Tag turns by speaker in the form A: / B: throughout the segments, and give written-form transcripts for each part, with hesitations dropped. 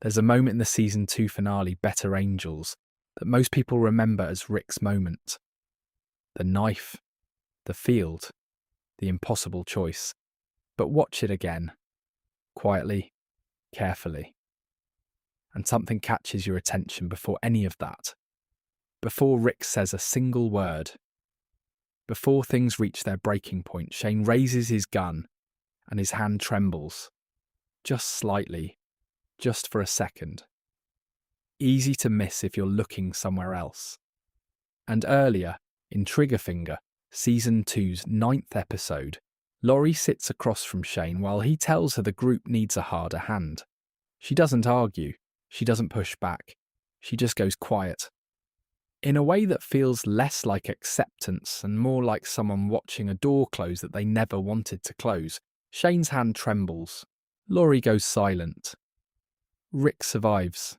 A: There's a moment in the season 2 finale, Better Angels, that most people remember as Rick's moment. The knife, the field, the impossible choice. But watch it again, quietly, carefully. And something catches your attention before any of that. Before Rick says a single word. Before things reach their breaking point, Shane raises his gun and his hand trembles. Just slightly. Just for a second. Easy to miss if you're looking somewhere else. And earlier, in Triggerfinger, Season 2's 9th episode, Laurie sits across from Shane while he tells her the group needs a harder hand. She doesn't argue. She doesn't push back. She just goes quiet. In a way that feels less like acceptance and more like someone watching a door close that they never wanted to close. Shane's hand trembles. Laurie goes silent. Rick survives.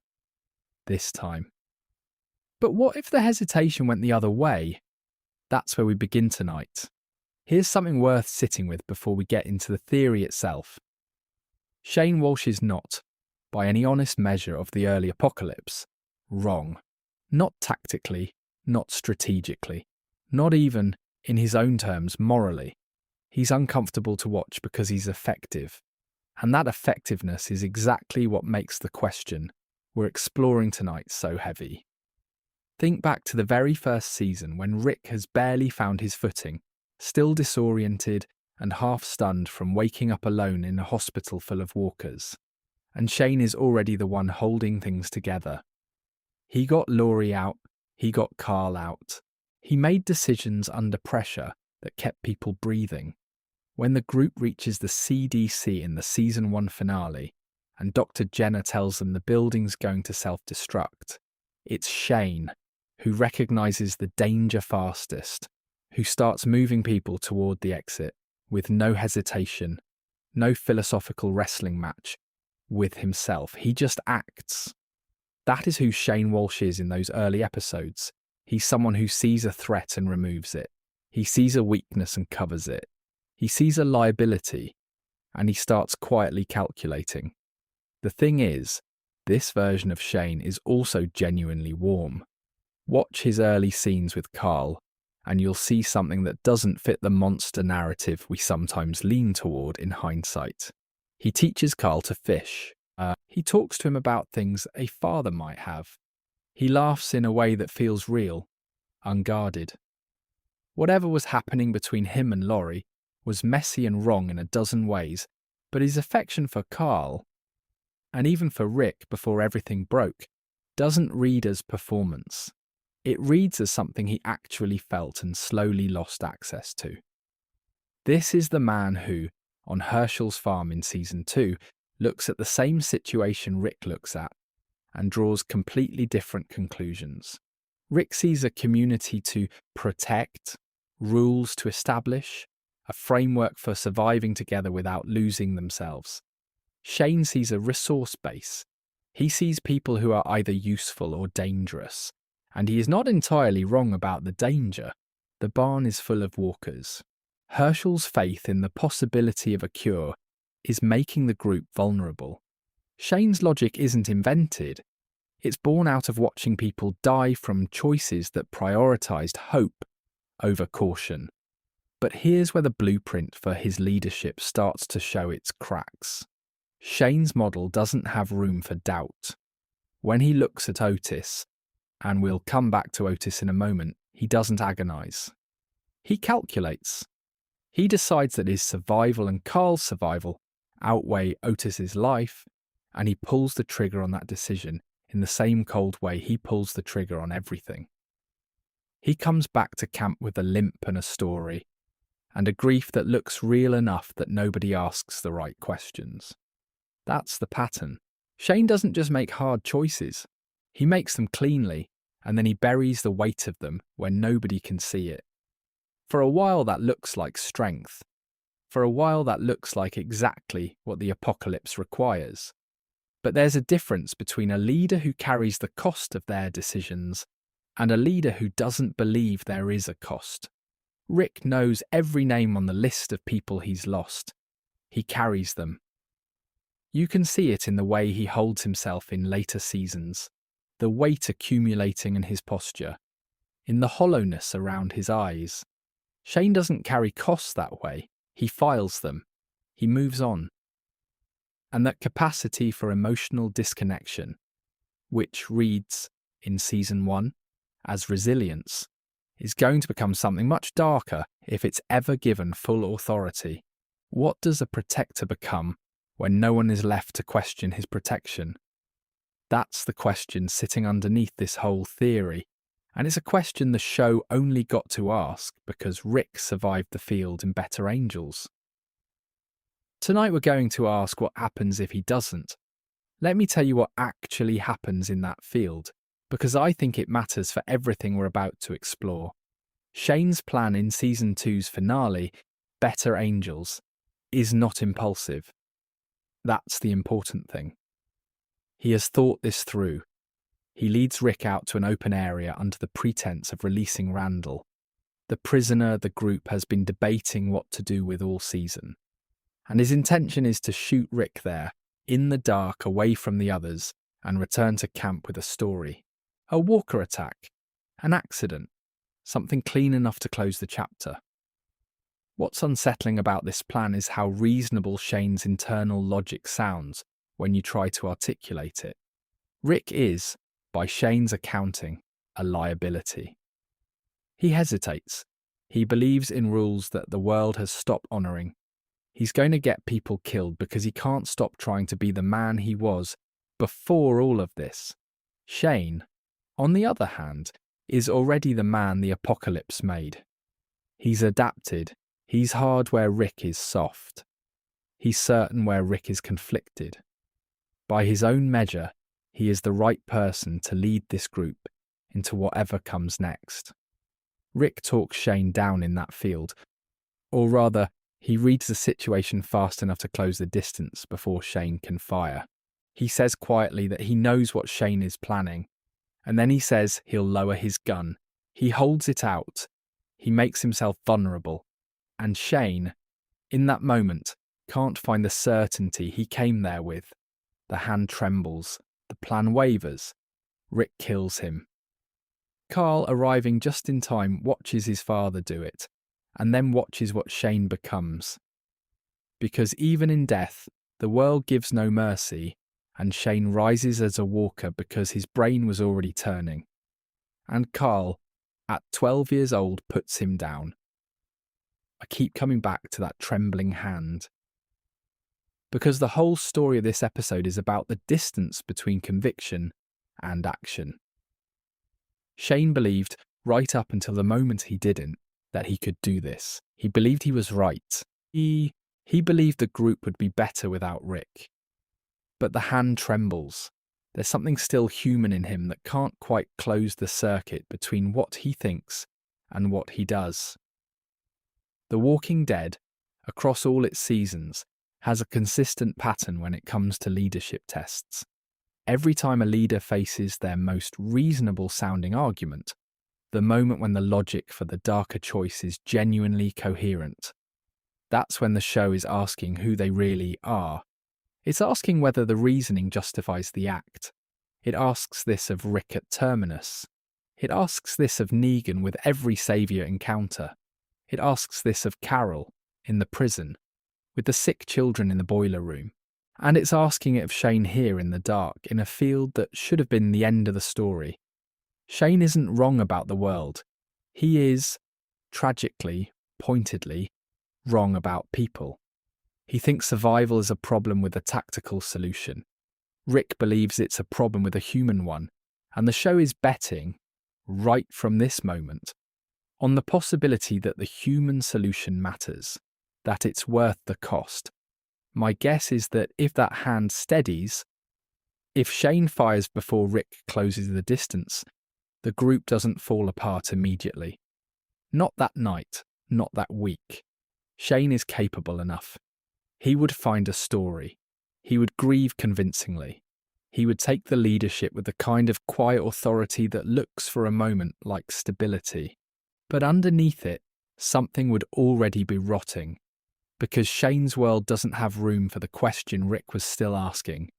A: This time. But what if the hesitation went the other way? That's where we begin tonight. Here's something worth sitting with before we get into the theory itself. Shane Walsh is not, by any honest measure of the early apocalypse, wrong. Not tactically, not strategically, not even, in his own terms, morally. He's uncomfortable to watch because he's effective. And that effectiveness is exactly what makes the question we're exploring tonight so heavy. Think back to the very first season when Rick has barely found his footing, still disoriented and half-stunned from waking up alone in a hospital full of walkers. And Shane is already the one holding things together. He got Laurie out, he got Carl out. He made decisions under pressure that kept people breathing. When the group reaches the CDC in the Season 1 finale, and Dr. Jenner tells them the building's going to self-destruct, it's Shane who recognises the danger fastest, who starts moving people toward the exit with no hesitation, no philosophical wrestling match with himself. He just acts. That is who Shane Walsh is in those early episodes. He's someone who sees a threat and removes it. He sees a weakness and covers it. He sees a liability, and he starts quietly calculating. The thing is, this version of Shane is also genuinely warm. Watch his early scenes with Carl, and you'll see something that doesn't fit the monster narrative we sometimes lean toward in hindsight. He teaches Carl to fish. He talks to him about things a father might have. He laughs in a way that feels real, unguarded. Whatever was happening between him and Laurie was messy and wrong in a dozen ways, but his affection for Carl, and even for Rick before everything broke, doesn't read as performance. It reads as something he actually felt and slowly lost access to. This is the man who, on Herschel's farm in Season 2, looks at the same situation Rick looks at and draws completely different conclusions. Rick sees a community to protect, rules to establish, a framework for surviving together without losing themselves. Shane sees a resource base. He sees people who are either useful or dangerous, and he is not entirely wrong about the danger. The barn is full of walkers. Herschel's faith in the possibility of a cure is making the group vulnerable. Shane's logic isn't invented. It's born out of watching people die from choices that prioritized hope over caution. But here's where the blueprint for his leadership starts to show its cracks. Shane's model doesn't have room for doubt. When he looks at Otis, and we'll come back to Otis in a moment, he doesn't agonize. He calculates. He decides that his survival and Carl's survival outweigh Otis's life, and he pulls the trigger on that decision in the same cold way he pulls the trigger on everything. He comes back to camp with a limp and a story, and a grief that looks real enough that nobody asks the right questions. That's the pattern. Shane doesn't just make hard choices. He makes them cleanly, and then he buries the weight of them when nobody can see it. For a while that looks like strength. For a while that looks like exactly what the apocalypse requires. But there's a difference between a leader who carries the cost of their decisions and a leader who doesn't believe there is a cost. Rick knows every name on the list of people he's lost. He carries them. You can see it in the way he holds himself in later seasons, the weight accumulating in his posture, in the hollowness around his eyes. Shane doesn't carry costs that way, he files them, he moves on. And that capacity for emotional disconnection, which reads in Season 1 as resilience, is going to become something much darker if it's ever given full authority. What does a protector become when no one is left to question his protection? That's the question sitting underneath this whole theory, and it's a question the show only got to ask because Rick survived the field in Better Angels. Tonight we're going to ask what happens if he doesn't. Let me tell you what actually happens in that field, because I think it matters for everything we're about to explore. Shane's plan in Season 2's finale, Better Angels, is not impulsive. That's the important thing. He has thought this through. He leads Rick out to an open area under the pretense of releasing Randall, the prisoner the group has been debating what to do with all season. And his intention is to shoot Rick there, in the dark away from the others, and return to camp with a story. A walker attack. An accident. Something clean enough to close the chapter. What's unsettling about this plan is how reasonable Shane's internal logic sounds when you try to articulate it. Rick is, by Shane's accounting, a liability. He hesitates. He believes in rules that the world has stopped honouring. He's going to get people killed because he can't stop trying to be the man he was before all of this. Shane, on the other hand, is already the man the apocalypse made. He's adapted. He's hard where Rick is soft. He's certain where Rick is conflicted. By his own measure, he is the right person to lead this group into whatever comes next. Rick talks Shane down in that field, or rather, he reads the situation fast enough to close the distance before Shane can fire. He says quietly that he knows what Shane is planning, and then he says he'll lower his gun. He holds it out. He makes himself vulnerable. And Shane, in that moment, can't find the certainty he came there with. The hand trembles. The plan wavers. Rick kills him. Carl, arriving just in time, watches his father do it, and then watches what Shane becomes. Because even in death, the world gives no mercy, and Shane rises as a walker because his brain was already turning. And Carl, at 12 years old, puts him down. I keep coming back to that trembling hand. Because the whole story of this episode is about the distance between conviction and action. Shane believed, right up until the moment he didn't, that he could do this. He believed he was right. He believed the group would be better without Rick. But the hand trembles. There's something still human in him that can't quite close the circuit between what he thinks and what he does. The Walking Dead, across all its seasons, has a consistent pattern when it comes to leadership tests. Every time a leader faces their most reasonable sounding argument, the moment when the logic for the darker choice is genuinely coherent, that's when the show is asking who they really are. It's asking whether the reasoning justifies the act. It asks this of Rick at Terminus. It asks this of Negan with every saviour encounter. It asks this of Carol in the prison, with the sick children in the boiler room. And it's asking it of Shane here in the dark, in a field that should have been the end of the story. Shane isn't wrong about the world. He is, tragically, pointedly, wrong about people. He thinks survival is a problem with a tactical solution. Rick believes it's a problem with a human one, and the show is betting, right from this moment, on the possibility that the human solution matters, that it's worth the cost. My guess is that if that hand steadies, if Shane fires before Rick closes the distance, the group doesn't fall apart immediately. Not that night, not that week. Shane is capable enough. He would find a story. He would grieve convincingly. He would take the leadership with the kind of quiet authority that looks for a moment like stability. But underneath it, something would already be rotting. because Shane's world doesn't have room for the question Rick was still asking.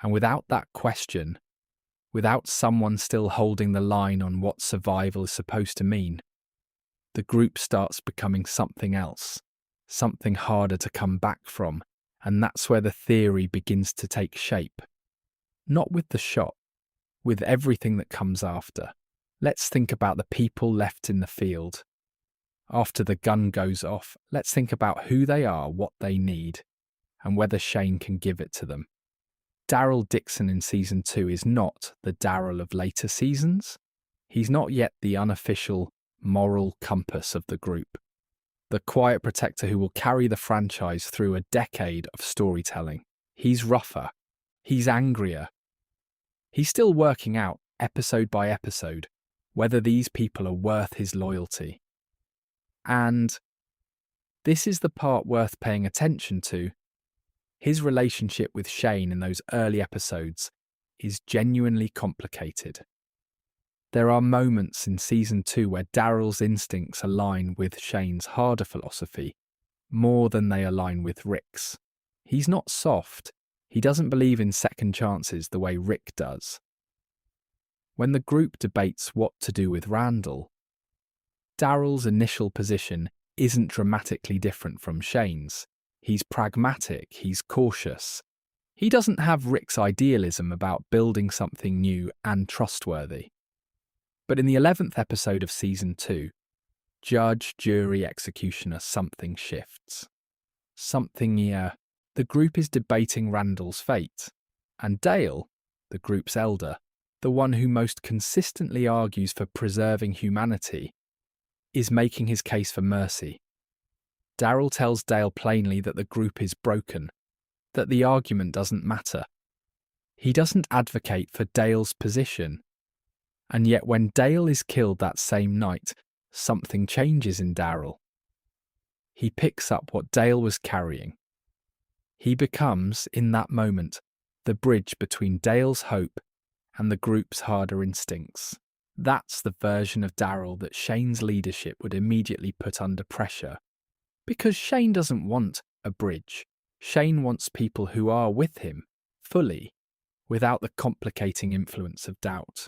A: And without that question, without someone still holding the line on what survival is supposed to mean, the group starts becoming something else, something harder to come back from, and that's where the theory begins to take shape. Not with the shot, with everything that comes after. Let's think about the people left in the field. After the gun goes off, let's think about who they are, what they need, and whether Shane can give it to them. Daryl Dixon in Season 2 is not the Daryl of later seasons. He's not yet the unofficial moral compass of the group, the quiet protector who will carry the franchise through a decade of storytelling. He's rougher. He's angrier. He's still working out, episode by episode, whether these people are worth his loyalty. And this is the part worth paying attention to. His relationship with Shane in those early episodes is genuinely complicated. There are moments in Season 2 where Daryl's instincts align with Shane's harder philosophy more than they align with Rick's. He's not soft. He doesn't believe in second chances the way Rick does. When the group debates what to do with Randall, Daryl's initial position isn't dramatically different from Shane's. He's pragmatic, he's cautious. He doesn't have Rick's idealism about building something new and trustworthy. But in the 11th episode of Season 2, Judge, Jury, Executioner, something shifts. The group is debating Randall's fate, and Dale, the group's elder, the one who most consistently argues for preserving humanity, is making his case for mercy. Daryl tells Dale plainly that the group is broken, that the argument doesn't matter. He doesn't advocate for Dale's position. And yet when Dale is killed that same night, something changes in Daryl. He picks up what Dale was carrying. He becomes, in that moment, the bridge between Dale's hope and the group's harder instincts. That's the version of Daryl that Shane's leadership would immediately put under pressure. Because Shane doesn't want a bridge. Shane wants people who are with him, fully, without the complicating influence of doubt.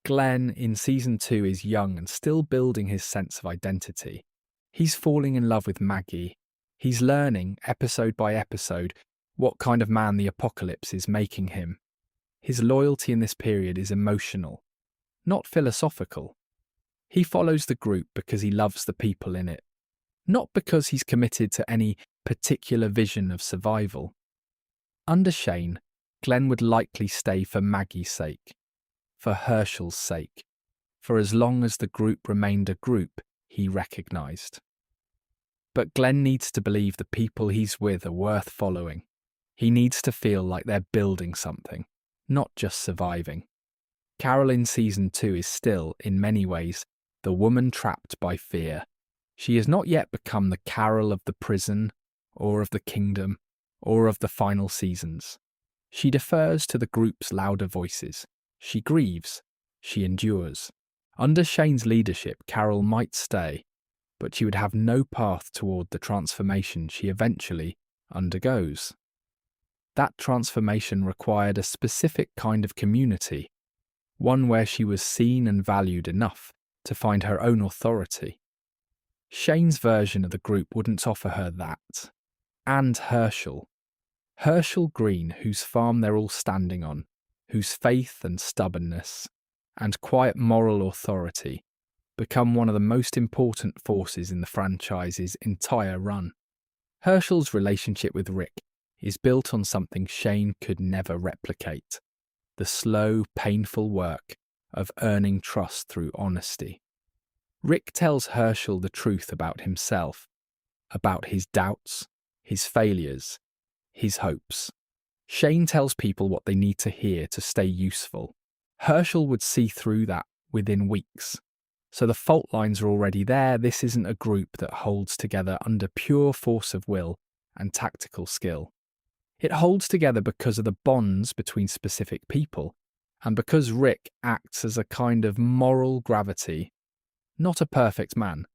A: Glenn in Season 2 is young and still building his sense of identity. He's falling in love with Maggie. He's learning, episode by episode, what kind of man the apocalypse is making him. His loyalty in this period is emotional, not philosophical. He follows the group because he loves the people in it, not because he's committed to any particular vision of survival. Under Shane, Glenn would likely stay for Maggie's sake, for Herschel's sake, for as long as the group remained a group he recognised. But Glenn needs to believe the people he's with are worth following. He needs to feel like they're building something, not just surviving. Carol in Season 2 is still, in many ways, the woman trapped by fear. She has not yet become the Carol of the prison, or of the kingdom, or of the final seasons. She defers to the group's louder voices. She grieves. She endures. Under Shane's leadership, Carol might stay, but she would have no path toward the transformation she eventually undergoes. That transformation required a specific kind of community, one where she was seen and valued enough to find her own authority. Shane's version of the group wouldn't offer her that. And Herschel Green, whose farm they're all standing on, whose faith and stubbornness and quiet moral authority become one of the most important forces in the franchise's entire run. Herschel's relationship with Rick is built on something Shane could never replicate: the slow, painful work of earning trust through honesty. Rick tells Herschel the truth about himself, about his doubts, his failures, his hopes. Shane tells people what they need to hear to stay useful. Herschel would see through that within weeks. So the fault lines are already there. This isn't a group that holds together under pure force of will and tactical skill. It holds together because of the bonds between specific people, and because Rick acts as a kind of moral gravity. Not a perfect man,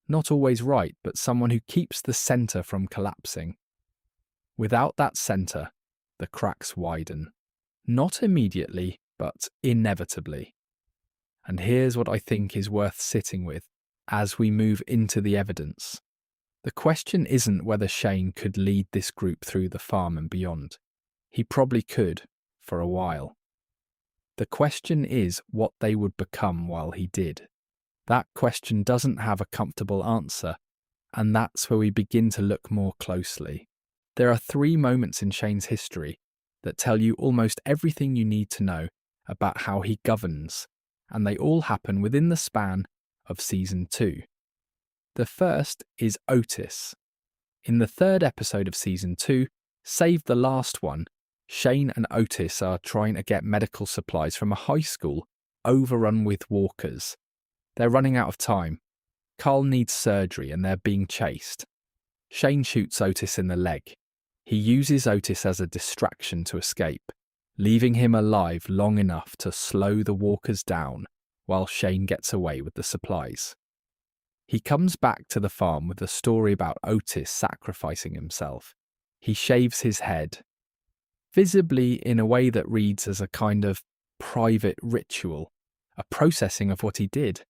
A: Not always right, but someone who keeps the center from collapsing. Without that center, the cracks widen. Not immediately, but inevitably. And here's what I think is worth sitting with as we move into the evidence. The question isn't whether Shane could lead this group through the farm and beyond. He probably could, for a while. The question is what they would become while he did. That question doesn't have a comfortable answer, and that's where we begin to look more closely. There are 3 moments in Shane's history that tell you almost everything you need to know about how he governs, and they all happen within the span of Season 2. The first is Otis. In the 3rd episode of Season 2, save the last one, Shane and Otis are trying to get medical supplies from a high school overrun with walkers. They're running out of time. Carl needs surgery and they're being chased. Shane shoots Otis in the leg. He uses Otis as a distraction to escape, leaving him alive long enough to slow the walkers down while Shane gets away with the supplies. He comes back to the farm with a story about Otis sacrificing himself. He shaves his head, visibly in a way that reads as a kind of private ritual, a processing of what he did.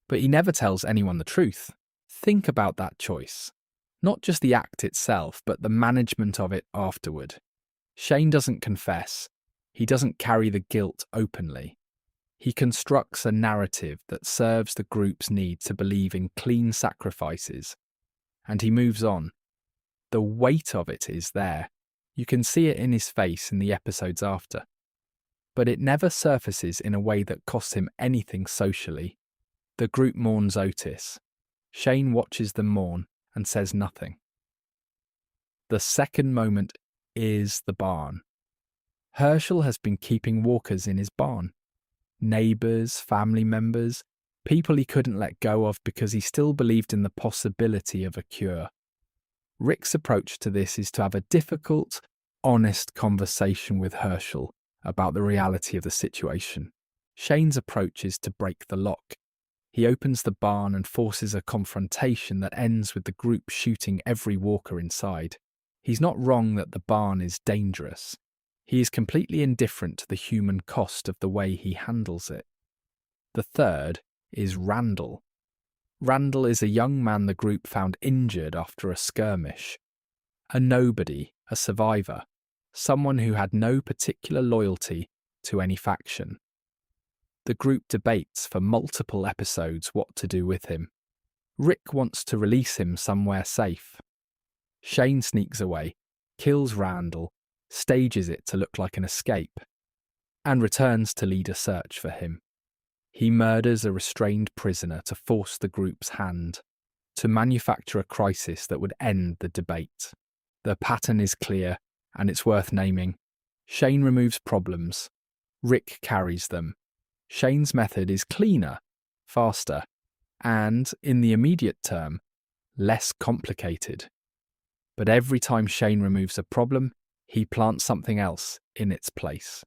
A: But he never tells anyone the truth. Think about that choice. Not just the act itself, but the management of it afterward. Shane doesn't confess. He doesn't carry the guilt openly. He constructs a narrative that serves the group's need to believe in clean sacrifices. And he moves on. The weight of it is there. You can see it in his face in the episodes after. But it never surfaces in a way that costs him anything socially. The group mourns Otis. Shane watches them mourn and says nothing. The second moment is the barn. Herschel has been keeping walkers in his barn. Neighbours, family members, people he couldn't let go of because he still believed in the possibility of a cure. Rick's approach to this is to have a difficult, honest conversation with Herschel about the reality of the situation. Shane's approach is to break the lock. He opens the barn and forces a confrontation that ends with the group shooting every walker inside. He's not wrong that the barn is dangerous. He is completely indifferent to the human cost of the way he handles it. The third is Randall. Randall is a young man the group found injured after a skirmish. A nobody, a survivor, someone who had no particular loyalty to any faction. The group debates for multiple episodes what to do with him. Rick wants to release him somewhere safe. Shane sneaks away, kills Randall, stages it to look like an escape, and returns to lead a search for him. He murders a restrained prisoner to force the group's hand, to manufacture a crisis that would end the debate. The pattern is clear, and it's worth naming. Shane removes problems. Rick carries them. Shane's method is cleaner, faster, and, in the immediate term, less complicated. But every time Shane removes a problem, he plants something else in its place.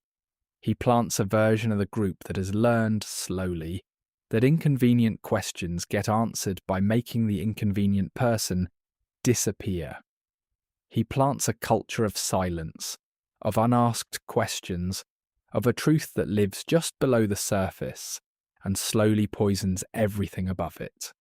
A: He plants a version of the group that has learned slowly that inconvenient questions get answered by making the inconvenient person disappear. He plants a culture of silence, of unasked questions, of a truth that lives just below the surface and slowly poisons everything above it.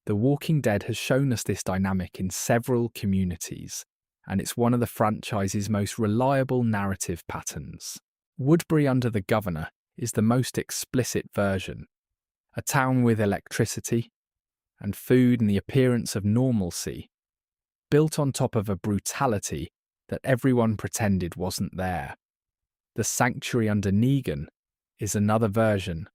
A: The Walking Dead has shown us this dynamic in several communities, and it's one of the franchise's most reliable narrative patterns. Woodbury under the Governor is the most explicit version. A town with electricity and food and the appearance of normalcy, built on top of a brutality that everyone pretended wasn't there. The Sanctuary under Negan is another version,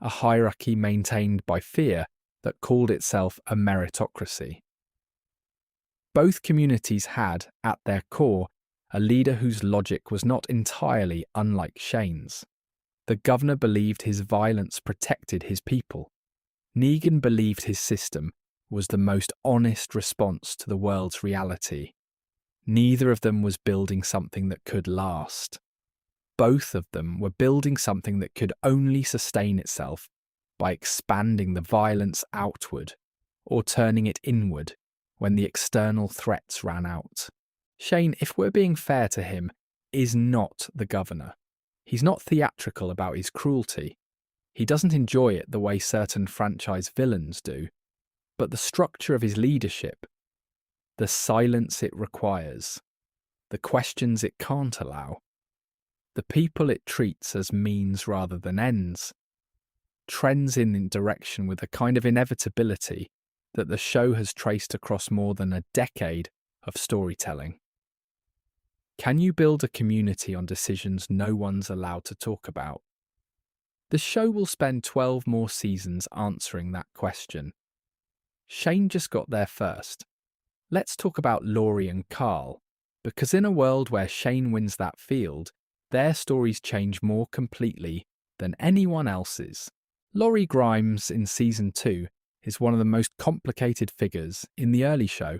A: a hierarchy maintained by fear that called itself a meritocracy. Both communities had, at their core, a leader whose logic was not entirely unlike Shane's. The Governor believed his violence protected his people. Negan believed his system was the most honest response to the world's reality. Neither of them was building something that could last. Both of them were building something that could only sustain itself by expanding the violence outward, or turning it inward when the external threats ran out. Shane, if we're being fair to him, is not the governor. He's not theatrical about his cruelty. He doesn't enjoy it the way certain franchise villains do. But the structure of his leadership, the silence it requires, the questions it can't allow, the people it treats as means rather than ends, trends in direction with a kind of inevitability that the show has traced across more than a decade of storytelling. Can you build a community on decisions no one's allowed to talk about? The show will spend 12 more seasons answering that question. Shane just got there first. Let's talk about Laurie and Carl, because in a world where Shane wins that field, their stories change more completely than anyone else's. Laurie Grimes in Season 2 is one of the most complicated figures in the early show,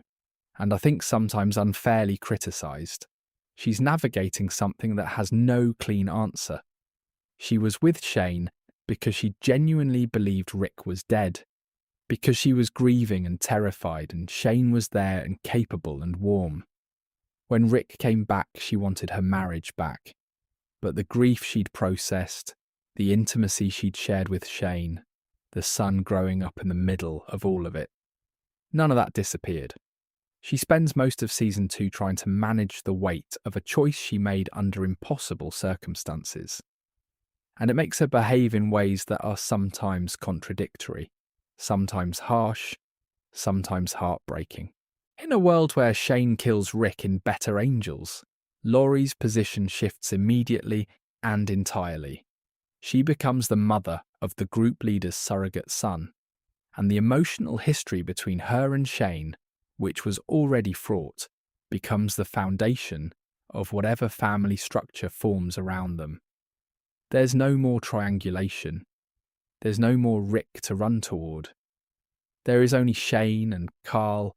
A: and I think sometimes unfairly criticised. She's navigating something that has no clean answer. She was with Shane because she genuinely believed Rick was dead, because she was grieving and terrified, and Shane was there and capable and warm. When Rick came back, she wanted her marriage back, but the grief she'd processed, the intimacy she'd shared with Shane, the son growing up in the middle of all of it, none of that disappeared. She spends most of Season 2 trying to manage the weight of a choice she made under impossible circumstances. And it makes her behave in ways that are sometimes contradictory, sometimes harsh, sometimes heartbreaking. In a world where Shane kills Rick in Better Angels, Laurie's position shifts immediately and entirely. She becomes the mother of the group leader's surrogate son, and the emotional history between her and Shane, which was already fraught, becomes the foundation of whatever family structure forms around them. There's no more triangulation. There's no more Rick to run toward. There is only Shane and Carl,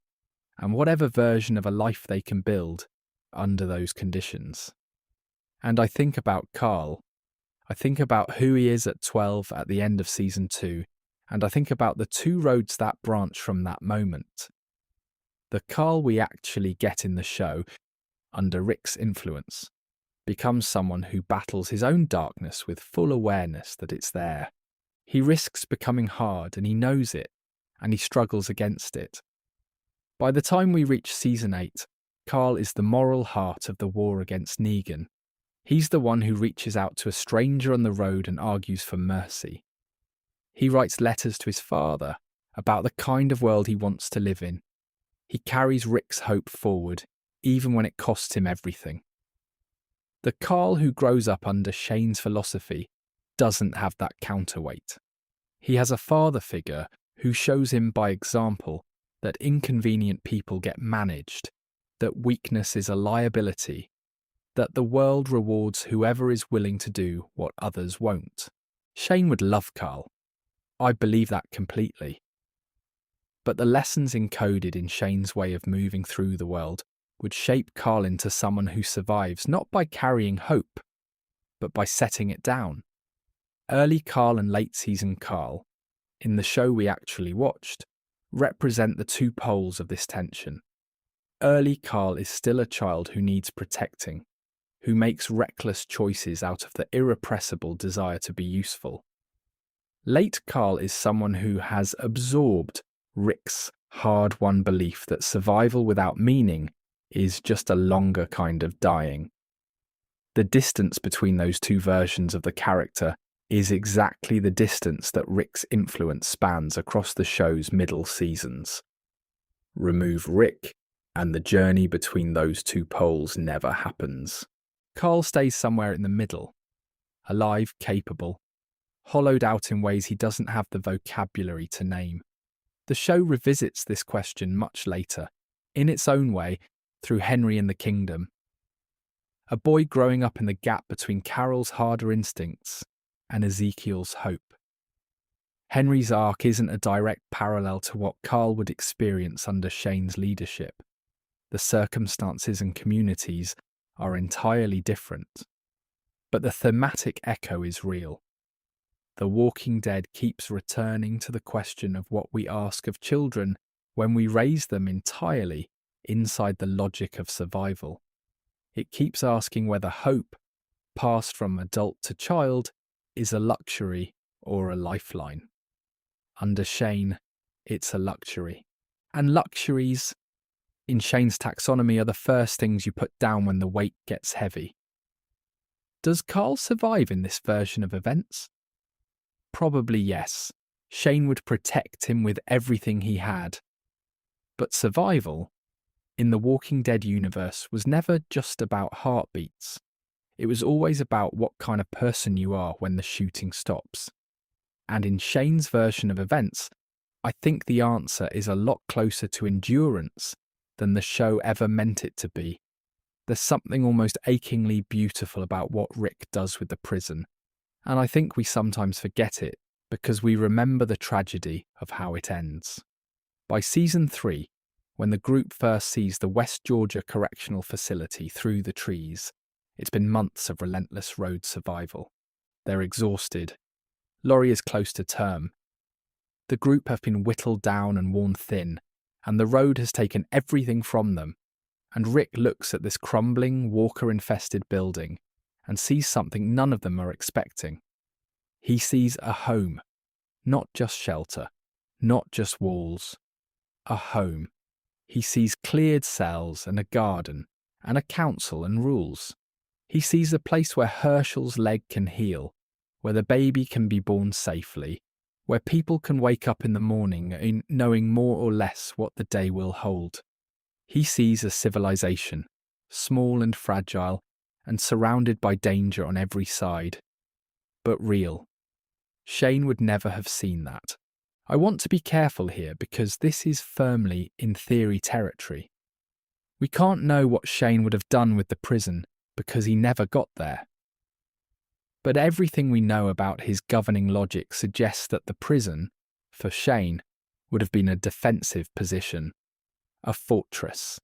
A: and whatever version of a life they can build under those conditions. And I think about Carl. I think about who he is at 12 at the end of Season 2, and I think about the two roads that branch from that moment. The Carl we actually get in the show, under Rick's influence, becomes someone who battles his own darkness with full awareness that it's there. He risks becoming hard, and he knows it, and he struggles against it. By the time we reach Season 8, Carl is the moral heart of the war against Negan. He's the one who reaches out to a stranger on the road and argues for mercy. He writes letters to his father about the kind of world he wants to live in. He carries Rick's hope forward, even when it costs him everything. The Carl who grows up under Shane's philosophy doesn't have that counterweight. He has a father figure who shows him by example that inconvenient people get managed, that weakness is a liability, that the world rewards whoever is willing to do what others won't. Shane would love Carl. I believe that completely. But the lessons encoded in Shane's way of moving through the world would shape Carl into someone who survives not by carrying hope, but by setting it down. Early Carl and late season Carl, in the show we actually watched, represent the two poles of this tension. Early Carl is still a child who needs protecting, who makes reckless choices out of the irrepressible desire to be useful. Late Carl is someone who has absorbed Rick's hard-won belief that survival without meaning is just a longer kind of dying. The distance between those two versions of the character is exactly the distance that Rick's influence spans across the show's middle seasons. Remove Rick, and the journey between those two poles never happens. Carl stays somewhere in the middle, alive, capable, hollowed out in ways he doesn't have the vocabulary to name. The show revisits this question much later, in its own way, through Henry and the Kingdom. A boy growing up in the gap between Carol's harder instincts and Ezekiel's hope. Henry's arc isn't a direct parallel to what Carl would experience under Shane's leadership. The circumstances and communities are entirely different. But the thematic echo is real. The Walking Dead keeps returning to the question of what we ask of children when we raise them entirely inside the logic of survival. It keeps asking whether hope, passed from adult to child, is a luxury or a lifeline. Under Shane, it's a luxury. And luxuries, in Shane's taxonomy, are the first things you put down when the weight gets heavy. Does Carl survive in this version of events? Probably yes. Shane would protect him with everything he had. But survival, in the Walking Dead universe, was never just about heartbeats. It was always about what kind of person you are when the shooting stops. And in Shane's version of events, I think the answer is a lot closer to endurance than the show ever meant it to be. There's something almost achingly beautiful about what Rick does with the prison, and I think we sometimes forget it because we remember the tragedy of how it ends. By season 3, when the group first sees the West Georgia Correctional Facility through the trees, it's been months of relentless road survival. They're exhausted. Laurie is close to term. The group have been whittled down and worn thin, and the road has taken everything from them. And Rick looks at this crumbling, walker-infested building and sees something none of them are expecting. He sees a home, not just shelter, not just walls. A home. He sees cleared cells and a garden, and a council and rules. He sees a place where Herschel's leg can heal, where the baby can be born safely, where people can wake up in the morning knowing more or less what the day will hold. He sees a civilization, small and fragile, and surrounded by danger on every side, but real. Shane would never have seen that. I want to be careful here because this is firmly in theory territory. We can't know what Shane would have done with the prison because he never got there. But everything we know about his governing logic suggests that the prison, for Shane, would have been a defensive position, a fortress,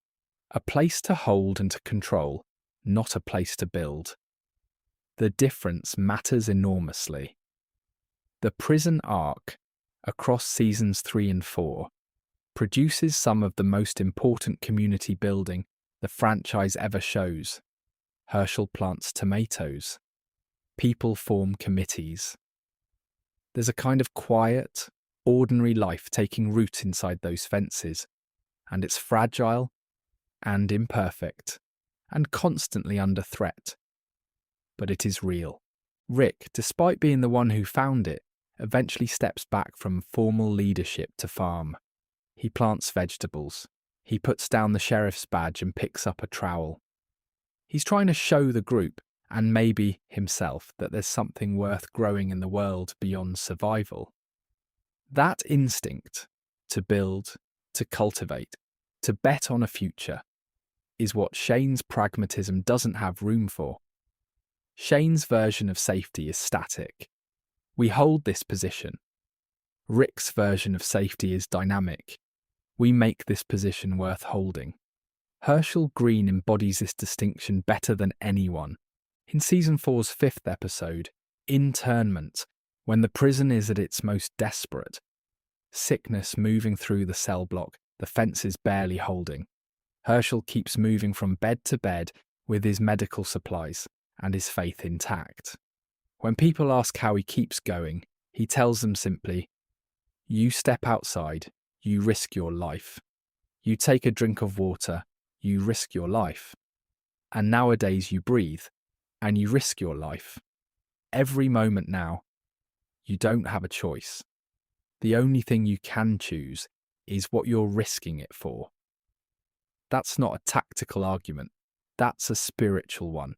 A: a place to hold and to control, not a place to build. The difference matters enormously. The prison arc, across seasons 3 and 4, produces some of the most important community building the franchise ever shows. Herschel plants tomatoes. People form committees. There's a kind of quiet, ordinary life taking root inside those fences, and it's fragile and imperfect and constantly under threat. But it is real. Rick, despite being the one who found it, eventually steps back from formal leadership to farm. He plants vegetables. He puts down the sheriff's badge and picks up a trowel. He's trying to show the group, and maybe himself, that there's something worth growing in the world beyond survival. That instinct, to build, to cultivate, to bet on a future, is what Shane's pragmatism doesn't have room for. Shane's version of safety is static. We hold this position. Rick's version of safety is dynamic. We make this position worth holding. Herschel Green embodies this distinction better than anyone. In season 4's 5th episode, Internment, when the prison is at its most desperate, sickness moving through the cell block, the fences barely holding, Herschel keeps moving from bed to bed with his medical supplies and his faith intact. When people ask how he keeps going, he tells them simply, "You step outside, you risk your life. You take a drink of water, you risk your life. And nowadays you breathe, and you risk your life. Every moment now, you don't have a choice. The only thing you can choose is what you're risking it for." That's not a tactical argument, that's a spiritual one.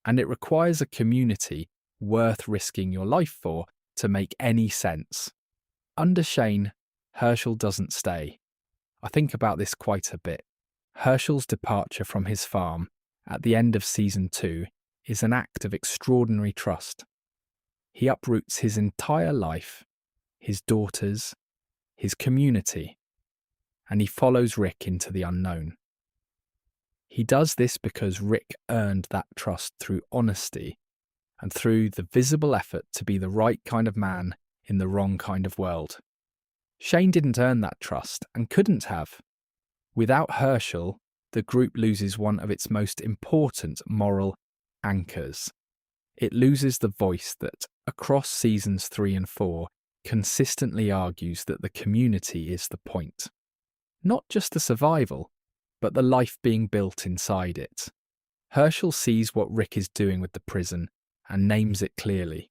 A: And it requires a community worth risking your life for to make any sense. Under Shane, Herschel doesn't stay. I think about this quite a bit. Herschel's departure from his farm at the end of season 2 is an act of extraordinary trust. He uproots his entire life, his daughters, his community, and he follows Rick into the unknown. He does this because Rick earned that trust through honesty and through the visible effort to be the right kind of man in the wrong kind of world. Shane didn't earn that trust and couldn't have. Without Herschel, the group loses one of its most important moral anchors. It loses the voice that, across seasons 3 and 4, consistently argues that the community is the point. Not just the survival, but the life being built inside it. Herschel sees what Rick is doing with the prison and names it clearly.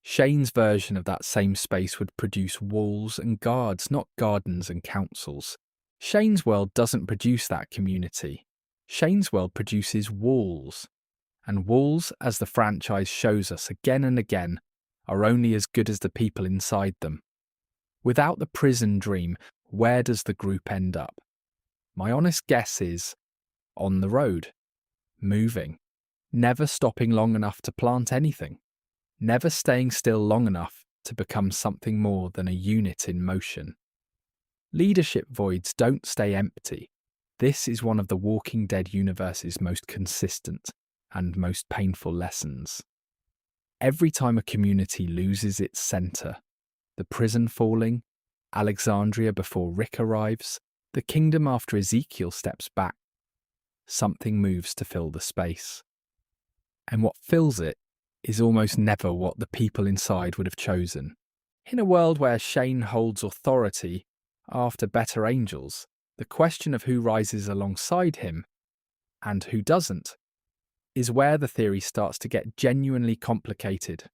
A: Shane's version of that same space would produce walls and guards, not gardens and councils. Shane's world doesn't produce that community. Shane's world produces walls. And walls, as the franchise shows us again and again, are only as good as the people inside them. Without the prison dream, where does the group end up? My honest guess is on the road, moving, never stopping long enough to plant anything, never staying still long enough to become something more than a unit in motion. Leadership voids don't stay empty. This is one of the Walking Dead universe's most consistent and most painful lessons. Every time a community loses its centre, the prison falling, Alexandria before Rick arrives, the kingdom after Ezekiel steps back, something moves to fill the space. And what fills it is almost never what the people inside would have chosen. In a world where Shane holds authority after better angels, the question of who rises alongside him and who doesn't is where the theory starts to get genuinely complicated.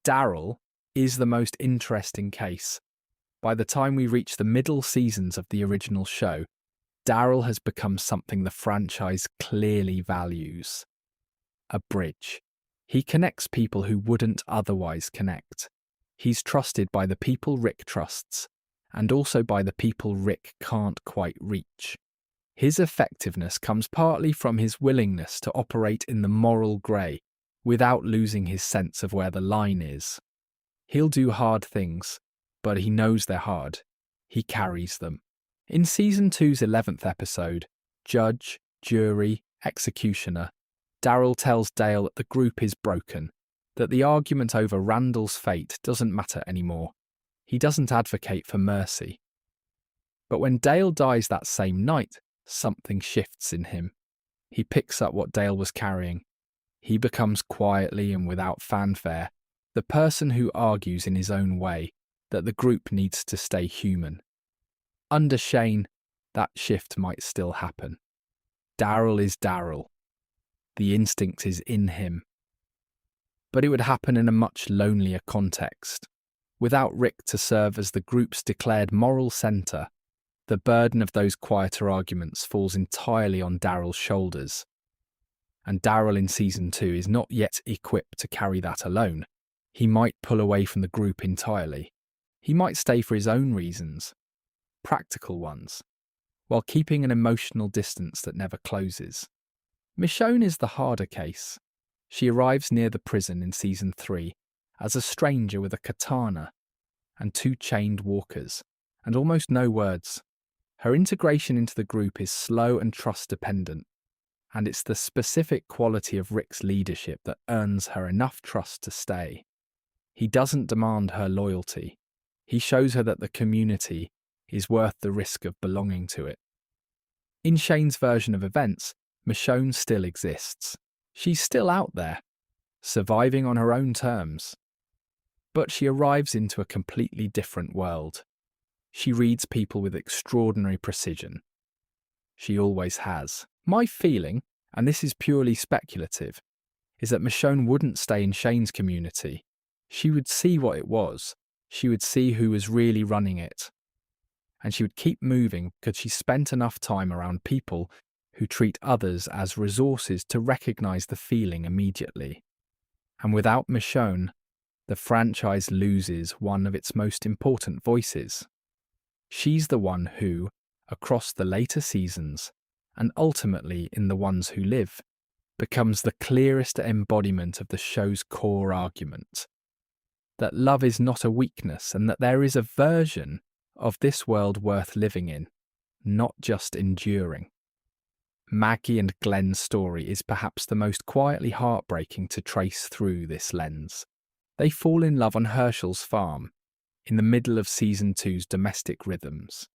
A: Daryl is the most interesting case. By the time we reach the middle seasons of the original show, Daryl has become something the franchise clearly values. A bridge. He connects people who wouldn't otherwise connect. He's trusted by the people Rick trusts, and also by the people Rick can't quite reach. His effectiveness comes partly from his willingness to operate in the moral grey without losing his sense of where the line is. He'll do hard things, but he knows they're hard. He carries them. In Season 2's 11th episode, Judge, Jury, Executioner, Daryl tells Dale that the group is broken, that the argument over Randall's fate doesn't matter anymore. He doesn't advocate for mercy. But when Dale dies that same night, something shifts in him. He picks up what Dale was carrying. He becomes quietly and without fanfare the person who argues in his own way that the group needs to stay human. Under Shane, that shift might still happen. Daryl is Daryl. The instinct is in him. But it would happen in a much lonelier context. Without Rick to serve as the group's declared moral centre, the burden of those quieter arguments falls entirely on Daryl's shoulders. And Daryl in Season 2 is not yet equipped to carry that alone. He might pull away from the group entirely. He might stay for his own reasons, practical ones, while keeping an emotional distance that never closes. Michonne is the harder case. She arrives near the prison in Season 3 as a stranger with a katana and 2 chained walkers, and almost no words. Her integration into the group is slow and trust-dependent, and it's the specific quality of Rick's leadership that earns her enough trust to stay. He doesn't demand her loyalty. He shows her that the community is worth the risk of belonging to it. In Shane's version of events, Michonne still exists. She's still out there, surviving on her own terms. But she arrives into a completely different world. She reads people with extraordinary precision. She always has. My feeling, and this is purely speculative, is that Michonne wouldn't stay in Shane's community. She would see what it was. She would see who was really running it. And she would keep moving because she spent enough time around people who treat others as resources to recognise the feeling immediately. And without Michonne, the franchise loses one of its most important voices. She's the one who, across the later seasons, and ultimately in the ones who live, becomes the clearest embodiment of the show's core argument. That love is not a weakness and that there is a version of this world worth living in, not just enduring. Maggie and Glenn's story is perhaps the most quietly heartbreaking to trace through this lens. They fall in love on Herschel's farm, in the middle of Season 2's domestic rhythms.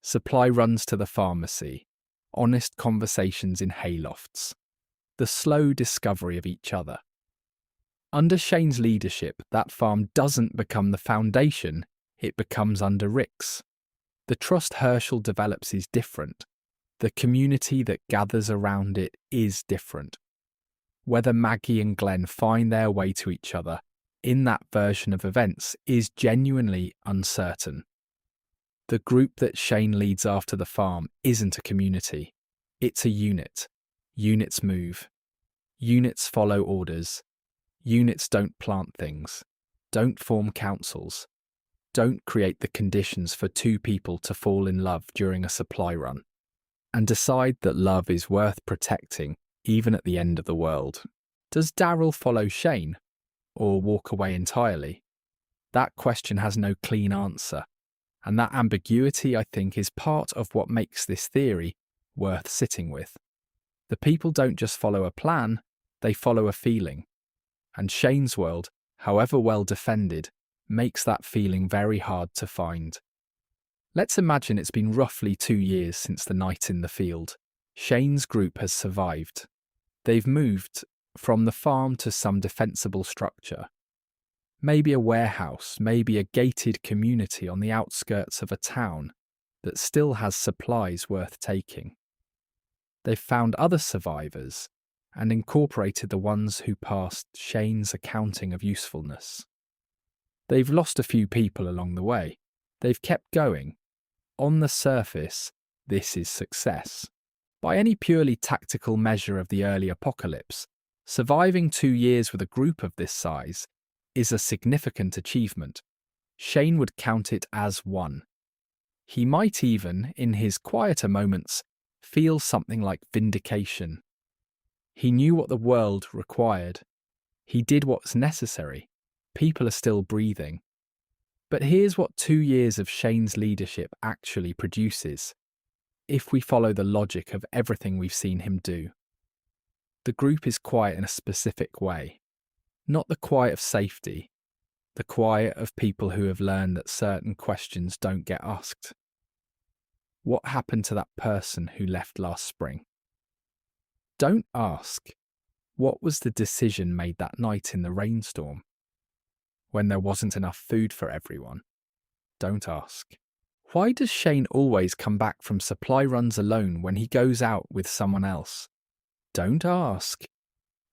A: Supply runs to the pharmacy, honest conversations in haylofts, the slow discovery of each other. Under Shane's leadership, that farm doesn't become the foundation, it becomes under Rick's. The trust Herschel develops is different. The community that gathers around it is different. Whether Maggie and Glenn find their way to each other in that version of events is genuinely uncertain. The group that Shane leads after the farm isn't a community. It's a unit. Units move. Units follow orders. Units don't plant things. Don't form councils. Don't create the conditions for two people to fall in love during a supply run and decide that love is worth protecting even at the end of the world. Does Daryl follow Shane or walk away entirely? That question has no clean answer, and that ambiguity, I think, is part of what makes this theory worth sitting with. The people don't just follow a plan, they follow a feeling. And Shane's world, however well defended, makes that feeling very hard to find. Let's imagine it's been roughly 2 years since the night in the field. Shane's group has survived. They've moved from the farm to some defensible structure. Maybe a warehouse, maybe a gated community on the outskirts of a town that still has supplies worth taking. They've found other survivors and incorporated the ones who passed Shane's accounting of usefulness. They've lost a few people along the way. They've kept going. On the surface, this is success. By any purely tactical measure of the early apocalypse, surviving 2 years with a group of this size is a significant achievement. Shane would count it as one. He might even, in his quieter moments, feel something like vindication. He knew what the world required. He did what was necessary. People are still breathing. But here's what 2 years of Shane's leadership actually produces, if we follow the logic of everything we've seen him do. The group is quiet in a specific way. Not the quiet of safety, the quiet of people who have learned that certain questions don't get asked. What happened to that person who left last spring? Don't ask, what was the decision made that night in the rainstorm? When there wasn't enough food for everyone? Don't ask. Why does Shane always come back from supply runs alone when he goes out with someone else? Don't ask.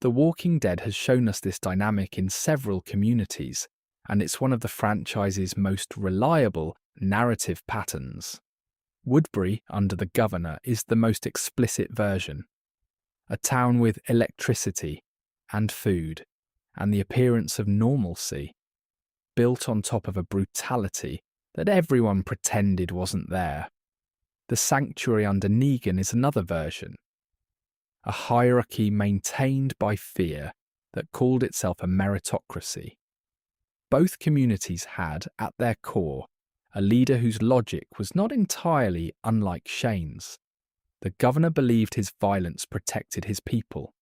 A: The Walking Dead has shown us this dynamic in several communities, and it's one of the franchise's most reliable narrative patterns. Woodbury, under the Governor, is the most explicit version. A town with electricity and food and the appearance of normalcy, built on top of a brutality that everyone pretended wasn't there. The Sanctuary under Negan is another version. A hierarchy maintained by fear that called itself a meritocracy. Both communities had, at their core, a leader whose logic was not entirely unlike Shane's. The Governor believed his violence protected his people.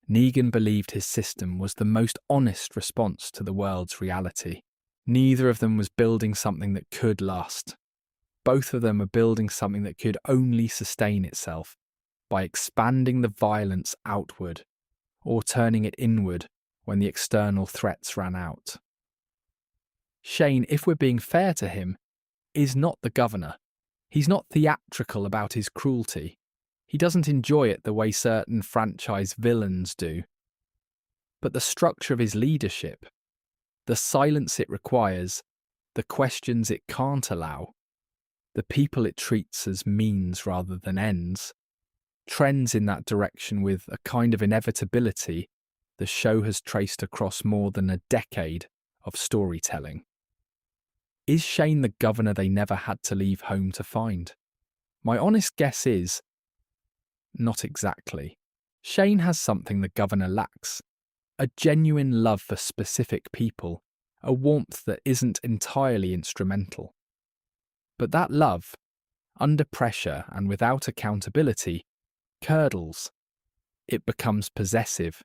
A: Negan believed his system was the most honest response to the world's reality. Neither of them was building something that could last. Both of them were building something that could only sustain itself by expanding the violence outward or turning it inward when the external threats ran out. Shane, if we're being fair to him, is not the Governor. He's not theatrical about his cruelty. He doesn't enjoy it the way certain franchise villains do. But the structure of his leadership, the silence it requires, the questions it can't allow, the people it treats as means rather than ends, trends in that direction with a kind of inevitability the show has traced across more than a decade of storytelling. Is Shane the Governor they never had to leave home to find? My honest guess is, not exactly. Shane has something the Governor lacks. A genuine love for specific people, a warmth that isn't entirely instrumental. But that love, under pressure and without accountability, curdles. It becomes possessive.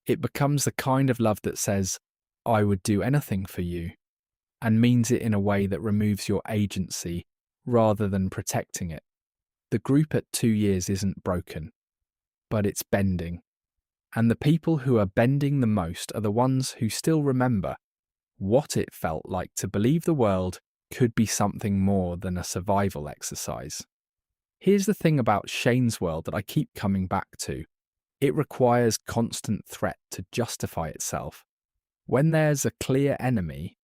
A: It becomes the kind of love that says, "I would do anything for you," and means it in a way that removes your agency rather than protecting it. The group at 2 years isn't broken, but it's bending. And the people who are bending the most are the ones who still remember what it felt like to believe the world could be something more than a survival exercise. Here's the thing about Shane's world that I keep coming back to. It requires constant threat to justify itself. When there's a clear enemy,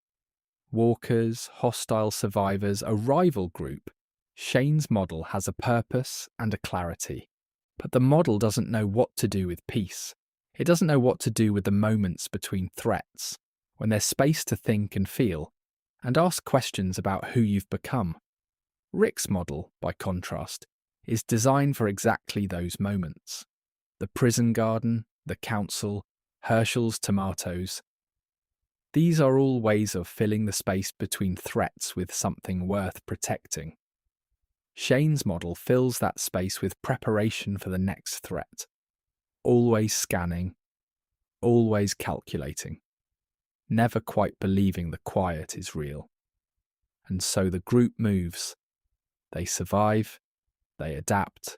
A: walkers, hostile survivors, a rival group, Shane's model has a purpose and a clarity. But the model doesn't know what to do with peace. It doesn't know what to do with the moments between threats, when there's space to think and feel, and ask questions about who you've become. Rick's model, by contrast, is designed for exactly those moments. The prison garden, the council, Herschel's tomatoes. These are all ways of filling the space between threats with something worth protecting. Shane's model fills that space with preparation for the next threat. Always scanning, always calculating, never quite believing the quiet is real. And so the group moves. They survive, they adapt,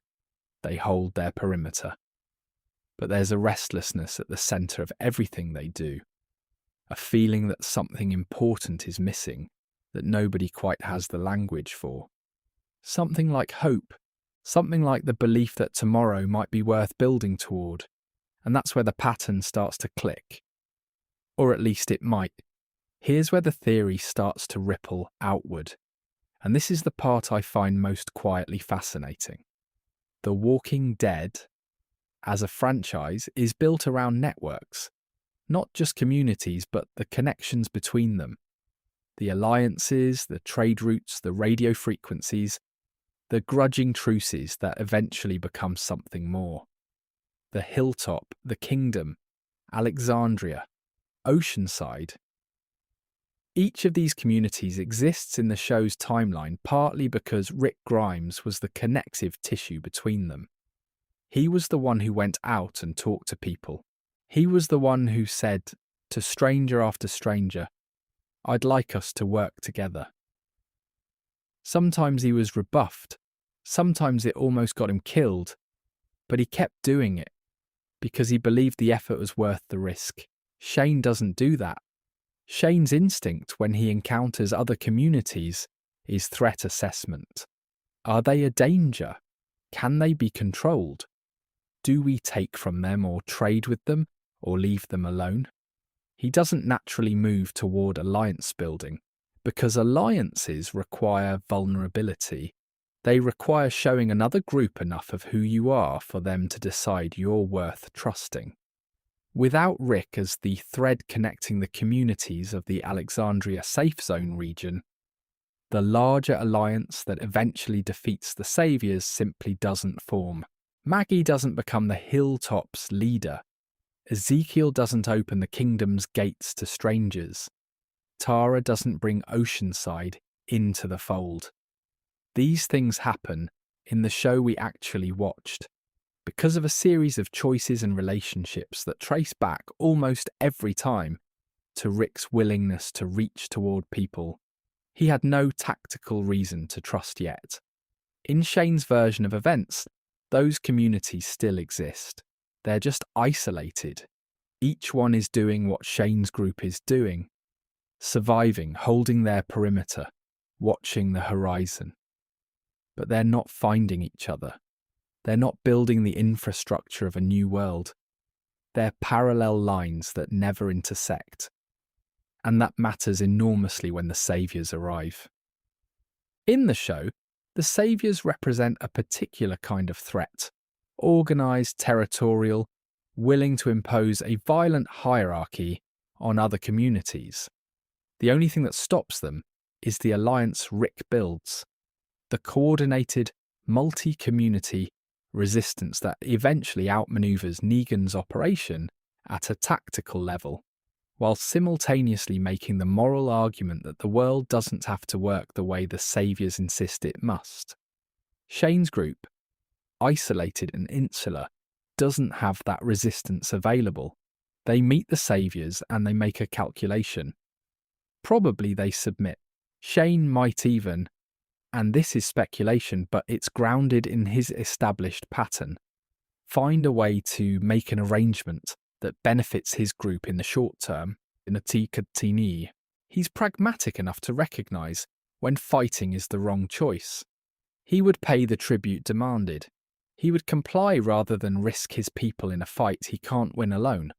A: they hold their perimeter. But there's a restlessness at the centre of everything they do, a feeling that something important is missing, that nobody quite has the language for. Something like hope, something like the belief that tomorrow might be worth building toward, and that's where the pattern starts to click. Or at least it might. Here's where the theory starts to ripple outward, and this is the part I find most quietly fascinating. The Walking Dead, as a franchise, is built around networks, not just communities, but the connections between them. The alliances, the trade routes, the radio frequencies, the grudging truces that eventually become something more. The hilltop, the kingdom, Alexandria, Oceanside. Each of these communities exists in the show's timeline partly because Rick Grimes was the connective tissue between them. He was the one who went out and talked to people. He was the one who said, to stranger after stranger, "I'd like us to work together." Sometimes he was rebuffed, sometimes it almost got him killed, but he kept doing it because he believed the effort was worth the risk. Shane doesn't do that. Shane's instinct when he encounters other communities is threat assessment. Are they a danger? Can they be controlled? Do we take from them or trade with them or leave them alone? He doesn't naturally move toward alliance building because alliances require vulnerability. They require showing another group enough of who you are for them to decide you're worth trusting. Without Rick as the thread connecting the communities of the Alexandria Safe Zone region, the larger alliance that eventually defeats the Saviors simply doesn't form. Maggie doesn't become the hilltop's leader. Ezekiel doesn't open the kingdom's gates to strangers. Tara doesn't bring Oceanside into the fold. These things happen in the show we actually watched, because of a series of choices and relationships that trace back almost every time to Rick's willingness to reach toward people he had no tactical reason to trust yet. In Shane's version of events, those communities still exist. They're just isolated. Each one is doing what Shane's group is doing, surviving, holding their perimeter, watching the horizon. But they're not finding each other. They're not building the infrastructure of a new world. They're parallel lines that never intersect. And that matters enormously when the Saviors arrive. In the show, the Saviors represent a particular kind of threat, organised, territorial, willing to impose a violent hierarchy on other communities. The only thing that stops them is the alliance Rick builds, the coordinated, multi-community resistance that eventually outmaneuvers Negan's operation at a tactical level, while simultaneously making the moral argument that the world doesn't have to work the way the Saviors insist it must. Shane's group, isolated and insular, doesn't have that resistance available. They meet the saviors and they make a calculation. Probably they submit. Shane might even, and this is speculation, but it's grounded in his established pattern, find a way to make an arrangement that benefits his group in the short term, in a tikatini. He's pragmatic enough to recognise when fighting is the wrong choice. He would pay the tribute demanded. He would comply rather than risk his people in a fight he can't win alone,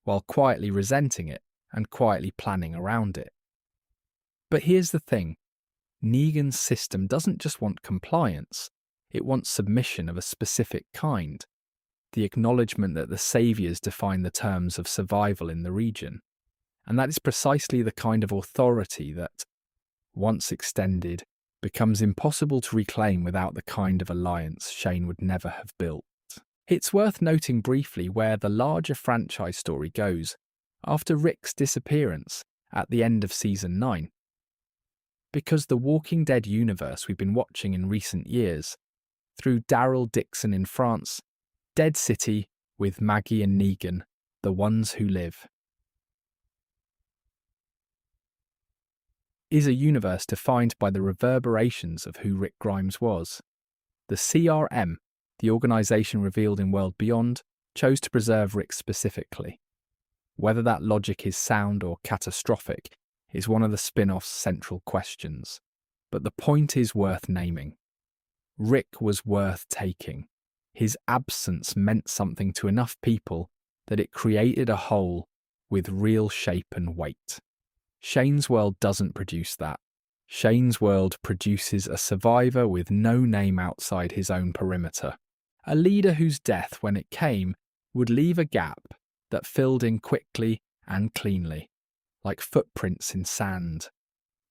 A: while quietly resenting it and quietly planning around it. But here's the thing. Negan's system doesn't just want compliance, it wants submission of a specific kind, the acknowledgement that the saviors define the terms of survival in the region. And that is precisely the kind of authority that, once extended, becomes impossible to reclaim without the kind of alliance Shane would never have built. It's worth noting briefly where the larger franchise story goes after Rick's disappearance at the end of Season 9. Because the Walking Dead universe we've been watching in recent years, through Daryl Dixon in France, Dead City with Maggie and Negan, the ones who live, is a universe defined by the reverberations of who Rick Grimes was. The CRM, the organisation revealed in World Beyond, chose to preserve Rick specifically. Whether that logic is sound or catastrophic is one of the spin-off's central questions, but the point is worth naming. Rick was worth taking. His absence meant something to enough people that it created a whole with real shape and weight. Shane's World doesn't produce that. Shane's World produces a survivor with no name outside his own perimeter. A leader whose death, when it came, would leave a gap that filled in quickly and cleanly, like footprints in sand.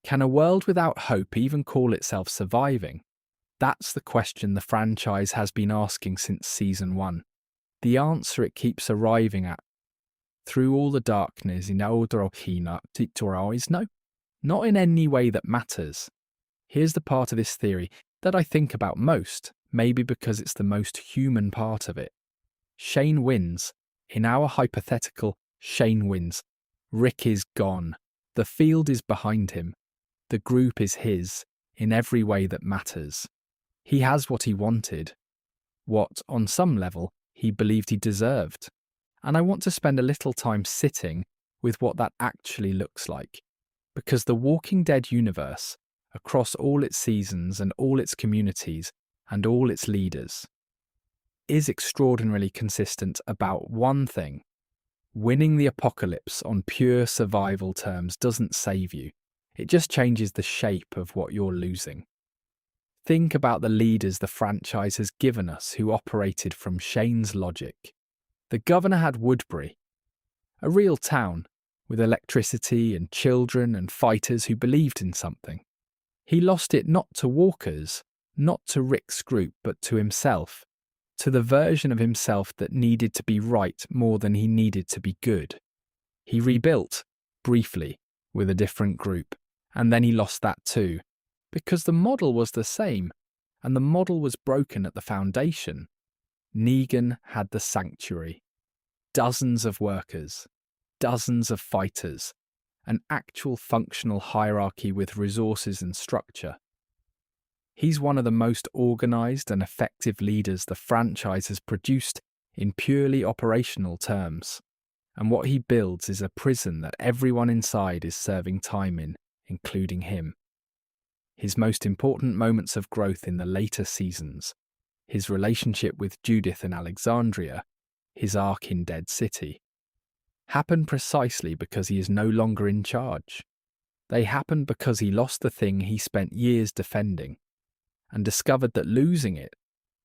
A: Can a world without hope even call itself surviving? That's the question the franchise has been asking since Season 1. The answer it keeps arriving at through all the darkness in Aodorohina Titoral is no, not in any way that matters. Here's the part of this theory that I think about most, maybe because it's the most human part of it. Shane wins. In our hypothetical, Shane wins. Rick is gone. The field is behind him. The group is his, in every way that matters. He has what he wanted. What, on some level, he believed he deserved. And I want to spend a little time sitting with what that actually looks like. Because the Walking Dead universe, across all its seasons and all its communities and all its leaders, is extraordinarily consistent about one thing. Winning the apocalypse on pure survival terms doesn't save you. It just changes the shape of what you're losing. Think about the leaders the franchise has given us who operated from Shane's logic. The governor had Woodbury, a real town, with electricity and children and fighters who believed in something. He lost it not to walkers, not to Rick's group, but to himself, to the version of himself that needed to be right more than he needed to be good. He rebuilt, briefly, with a different group, and then he lost that too, because the model was the same, and the model was broken at the foundation. Negan had the sanctuary. Dozens of workers, dozens of fighters, an actual functional hierarchy with resources and structure. He's one of the most organised and effective leaders the franchise has produced in purely operational terms, and what he builds is a prison that everyone inside is serving time in, including him. His most important moments of growth in the later seasons, his relationship with Judith and Alexandria, his arc in Dead City, happen precisely because he is no longer in charge. They happened because he lost the thing he spent years defending, and discovered that losing it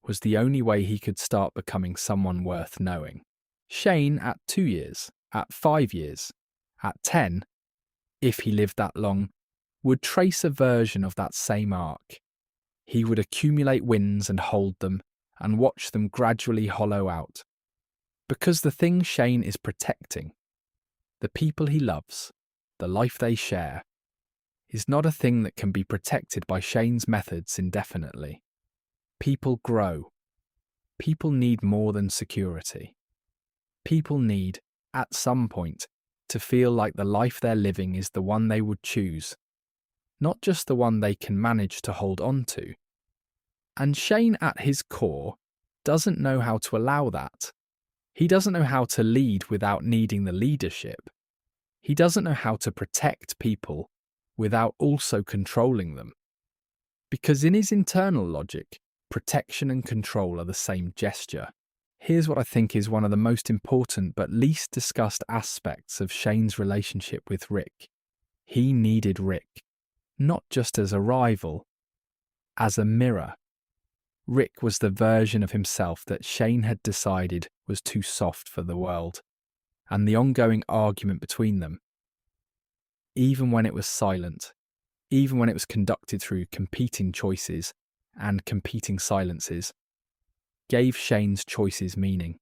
A: was the only way he could start becoming someone worth knowing. Shane at 2 years, at 5 years, at 10, if he lived that long, would trace a version of that same arc. He would accumulate wins and hold them, and watch them gradually hollow out. Because the thing Shane is protecting, the people he loves, the life they share, is not a thing that can be protected by Shane's methods indefinitely. People grow. People need more than security. People need, at some point, to feel like the life they're living is the one they would choose, not just the one they can manage to hold on to. And Shane, at his core, doesn't know how to allow that. He doesn't know how to lead without needing the leadership. He doesn't know how to protect people without also controlling them. Because in his internal logic, protection and control are the same gesture. Here's what I think is one of the most important but least discussed aspects of Shane's relationship with Rick. He needed Rick, not just as a rival, as a mirror. Rick was the version of himself that Shane had decided was too soft for the world, and the ongoing argument between them, even when it was silent, even when it was conducted through competing choices and competing silences, gave Shane's choices meaning.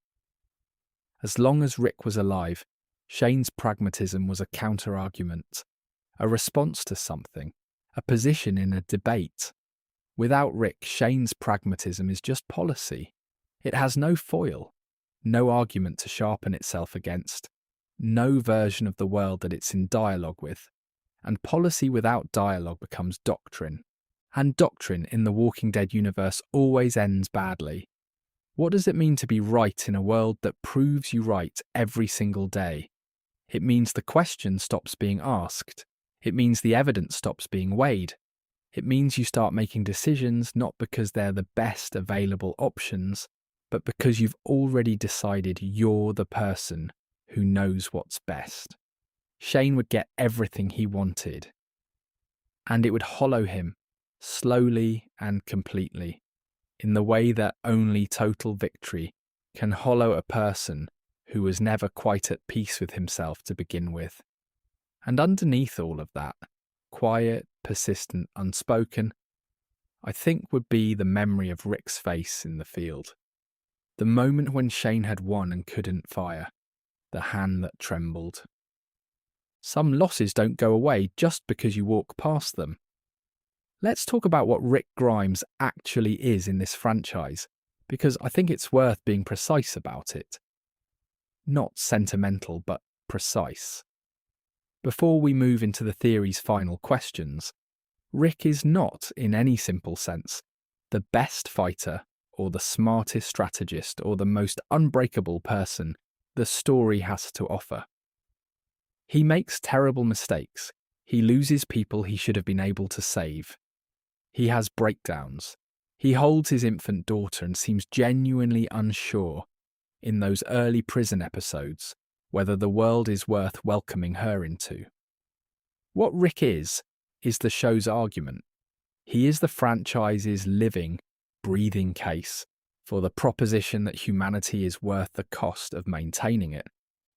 A: As long as Rick was alive, Shane's pragmatism was a counter-argument, a response to something, a position in a debate. Without Rick, Shane's pragmatism is just policy. It has no foil, no argument to sharpen itself against, no version of the world that it's in dialogue with. And policy without dialogue becomes doctrine. And doctrine in the Walking Dead universe always ends badly. What does it mean to be right in a world that proves you right every single day? It means the question stops being asked. It means the evidence stops being weighed. It means you start making decisions not because they're the best available options, but because you've already decided you're the person who knows what's best. Shane would get everything he wanted, and it would hollow him, slowly and completely, in the way that only total victory can hollow a person who was never quite at peace with himself to begin with. And underneath all of that, quiet, persistent, unspoken, I think would be the memory of Rick's face in the field. The moment when Shane had won and couldn't fire, the hand that trembled. Some losses don't go away just because you walk past them. Let's talk about what Rick Grimes actually is in this franchise, because I think it's worth being precise about it. Not sentimental, but precise. Before we move into the theory's final questions, Rick is not, in any simple sense, the best fighter or the smartest strategist or the most unbreakable person the story has to offer. He makes terrible mistakes. He loses people he should have been able to save. He has breakdowns. He holds his infant daughter and seems genuinely unsure in those early prison episodes whether the world is worth welcoming her into. What Rick is the show's argument. He is the franchise's living, breathing case for the proposition that humanity is worth the cost of maintaining it.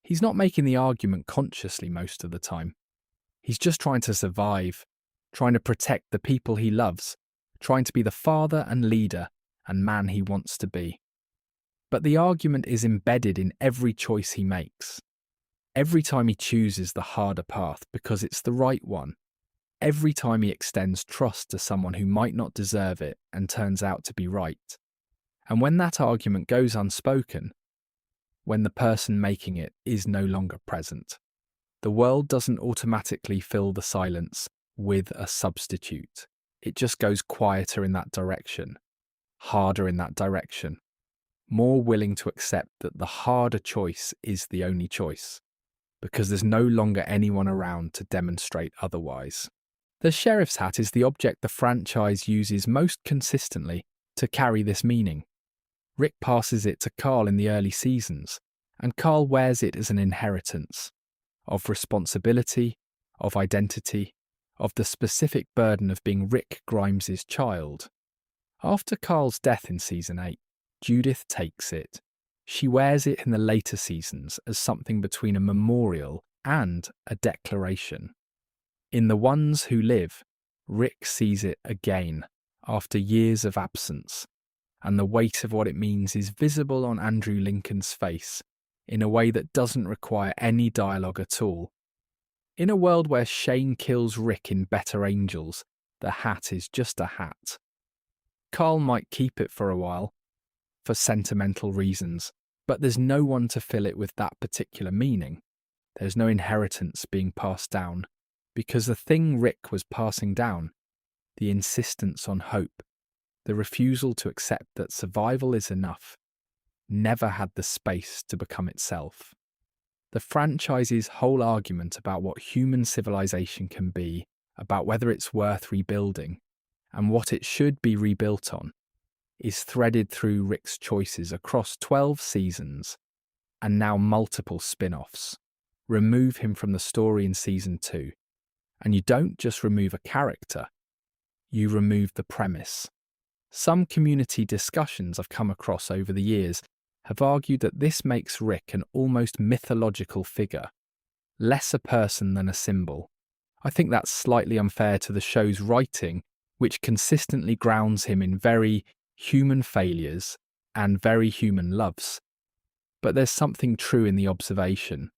A: He's not making the argument consciously most of the time. He's just trying to survive, trying to protect the people he loves, trying to be the father and leader and man he wants to be. But the argument is embedded in every choice he makes. Every time he chooses the harder path because it's the right one. Every time he extends trust to someone who might not deserve it and turns out to be right. And when that argument goes unspoken, when the person making it is no longer present, the world doesn't automatically fill the silence with a substitute. It just goes quieter in that direction, harder in that direction, more willing to accept that the harder choice is the only choice, because there's no longer anyone around to demonstrate otherwise. The sheriff's hat is the object the franchise uses most consistently to carry this meaning. Rick passes it to Carl in the early seasons, and Carl wears it as an inheritance of responsibility, of identity, of the specific burden of being Rick Grimes' child. After Carl's death in season 8, Judith takes it. She wears it in the later seasons as something between a memorial and a declaration. In The Ones Who Live, Rick sees it again after years of absence, and the weight of what it means is visible on Andrew Lincoln's face in a way that doesn't require any dialogue at all. In a world where Shane kills Rick in Better Angels, the hat is just a hat. Carl might keep it for a while, for sentimental reasons, but there's no one to fill it with that particular meaning. There's no inheritance being passed down, because the thing Rick was passing down, the insistence on hope, the refusal to accept that survival is enough, never had the space to become itself. The franchise's whole argument about what human civilization can be, about whether it's worth rebuilding, and what it should be rebuilt on, is threaded through Rick's choices across 12 seasons and now multiple spin-offs. Remove him from the story in season 2, and you don't just remove a character, you remove the premise. Some community discussions I've come across over the years have argued that this makes Rick an almost mythological figure, less a person than a symbol. I think that's slightly unfair to the show's writing, which consistently grounds him in very human failures and very human loves. But there's something true in the observation.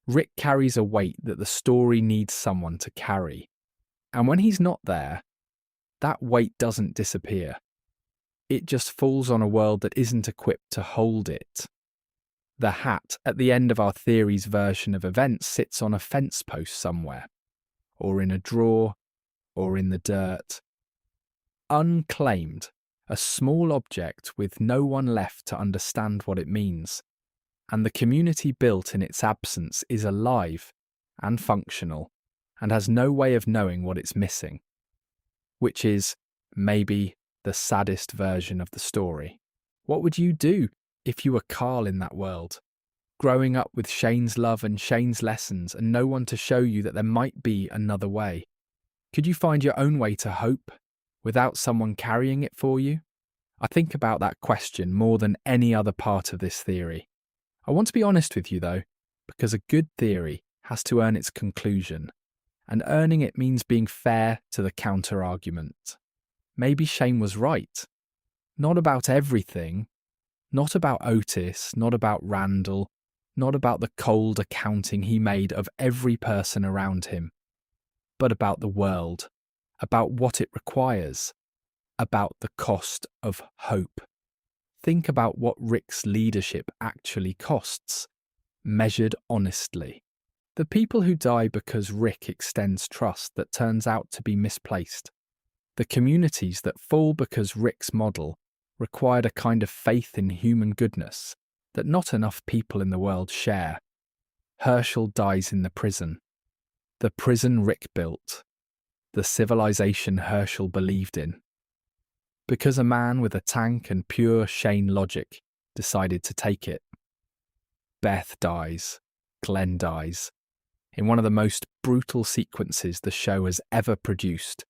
A: Rick carries a weight that the story needs someone to carry. And when he's not there, that weight doesn't disappear. It just falls on a world that isn't equipped to hold it. The hat at the end of our theory's version of events sits on a fence post somewhere, or in a drawer, or in the dirt. Unclaimed, a small object with no one left to understand what it means. And the community built in its absence is alive and functional and has no way of knowing what it's missing, which is, maybe, the saddest version of the story. What would you do if you were Carl in that world, growing up with Shane's love and Shane's lessons and no one to show you that there might be another way? Could you find your own way to hope without someone carrying it for you? I think about that question more than any other part of this theory. I want to be honest with you though, because a good theory has to earn its conclusion, and earning it means being fair to the counter-argument. Maybe Shane was right. Not about everything, not about Otis, not about Randall, not about the cold accounting he made of every person around him, but about the world, about what it requires, about the cost of hope. Think about what Rick's leadership actually costs, measured honestly. The people who die because Rick extends trust that turns out to be misplaced. The communities that fall because Rick's model required a kind of faith in human goodness that not enough people in the world share. Herschel dies in the prison Rick built, the civilization Herschel believed in. Because a man with a tank and pure Shane logic decided to take it. Beth dies, Glenn dies, in one of the most brutal sequences the show has ever produced,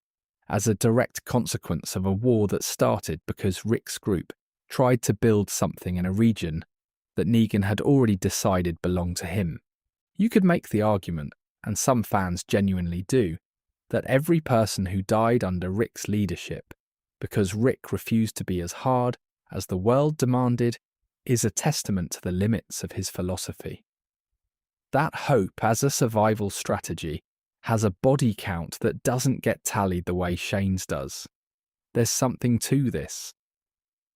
A: as a direct consequence of a war that started because Rick's group tried to build something in a region that Negan had already decided belonged to him. You could make the argument, and some fans genuinely do, that every person who died under Rick's leadership because Rick refused to be as hard as the world demanded is a testament to the limits of his philosophy. That hope as a survival strategy has a body count that doesn't get tallied the way Shane's does. There's something to this.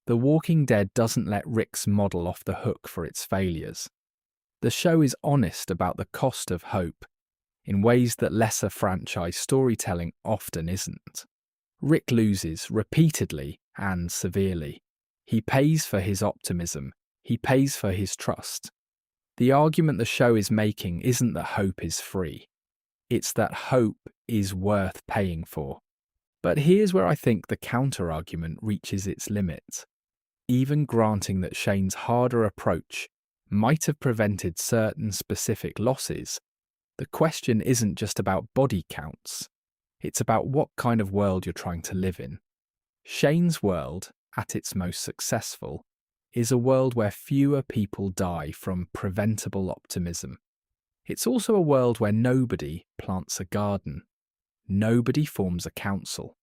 A: The Walking Dead doesn't let Rick's model off the hook for its failures. The show is honest about the cost of hope in ways that lesser franchise storytelling often isn't. Rick loses repeatedly and severely. He pays for his optimism. He pays for his trust. The argument the show is making isn't that hope is free. It's that hope is worth paying for. But here's where I think the counter-argument reaches its limit. Even granting that Shane's harder approach might have prevented certain specific losses, the question isn't just about body counts. It's about what kind of world you're trying to live in. Shane's world, at its most successful, is a world where fewer people die from preventable optimism. It's also a world where nobody plants a garden. Nobody forms a council.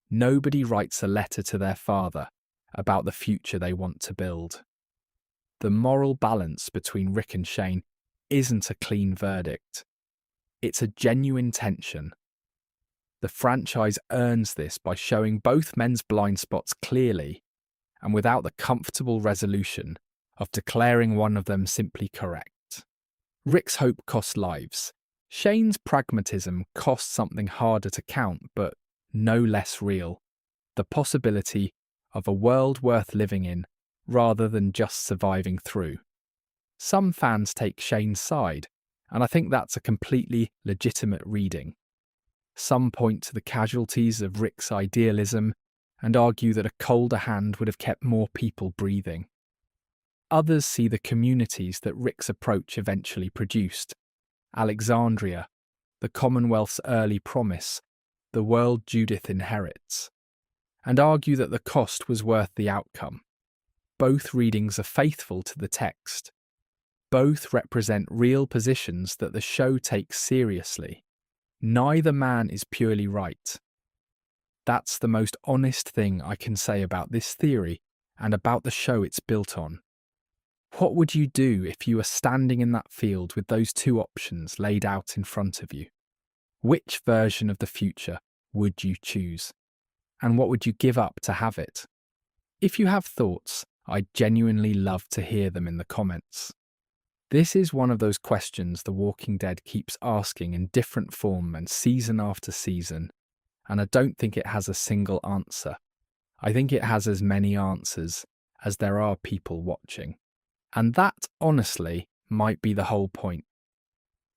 A: Nobody writes a letter to their father about the future they want to build. The moral balance between Rick and Shane isn't a clean verdict. It's a genuine tension. The franchise earns this by showing both men's blind spots clearly and without the comfortable resolution of declaring one of them simply correct. Rick's hope cost lives. Shane's pragmatism cost something harder to count, but no less real: the possibility of a world worth living in rather than just surviving through. Some fans take Shane's side, and I think that's a completely legitimate reading. Some point to the casualties of Rick's idealism and argue that a colder hand would have kept more people breathing. Others see the communities that Rick's approach eventually produced: Alexandria, the Commonwealth's early promise, the world Judith inherits, and argue that the cost was worth the outcome. Both readings are faithful to the text. Both represent real positions that the show takes seriously. Neither man is purely right. That's the most honest thing I can say about this theory and about the show it's built on. What would you do if you were standing in that field with those two options laid out in front of you? Which version of the future would you choose? And what would you give up to have it? If you have thoughts, I'd genuinely love to hear them in the comments. This is one of those questions The Walking Dead keeps asking in different form and season after season, and I don't think it has a single answer. I think it has as many answers as there are people watching. And that, honestly, might be the whole point.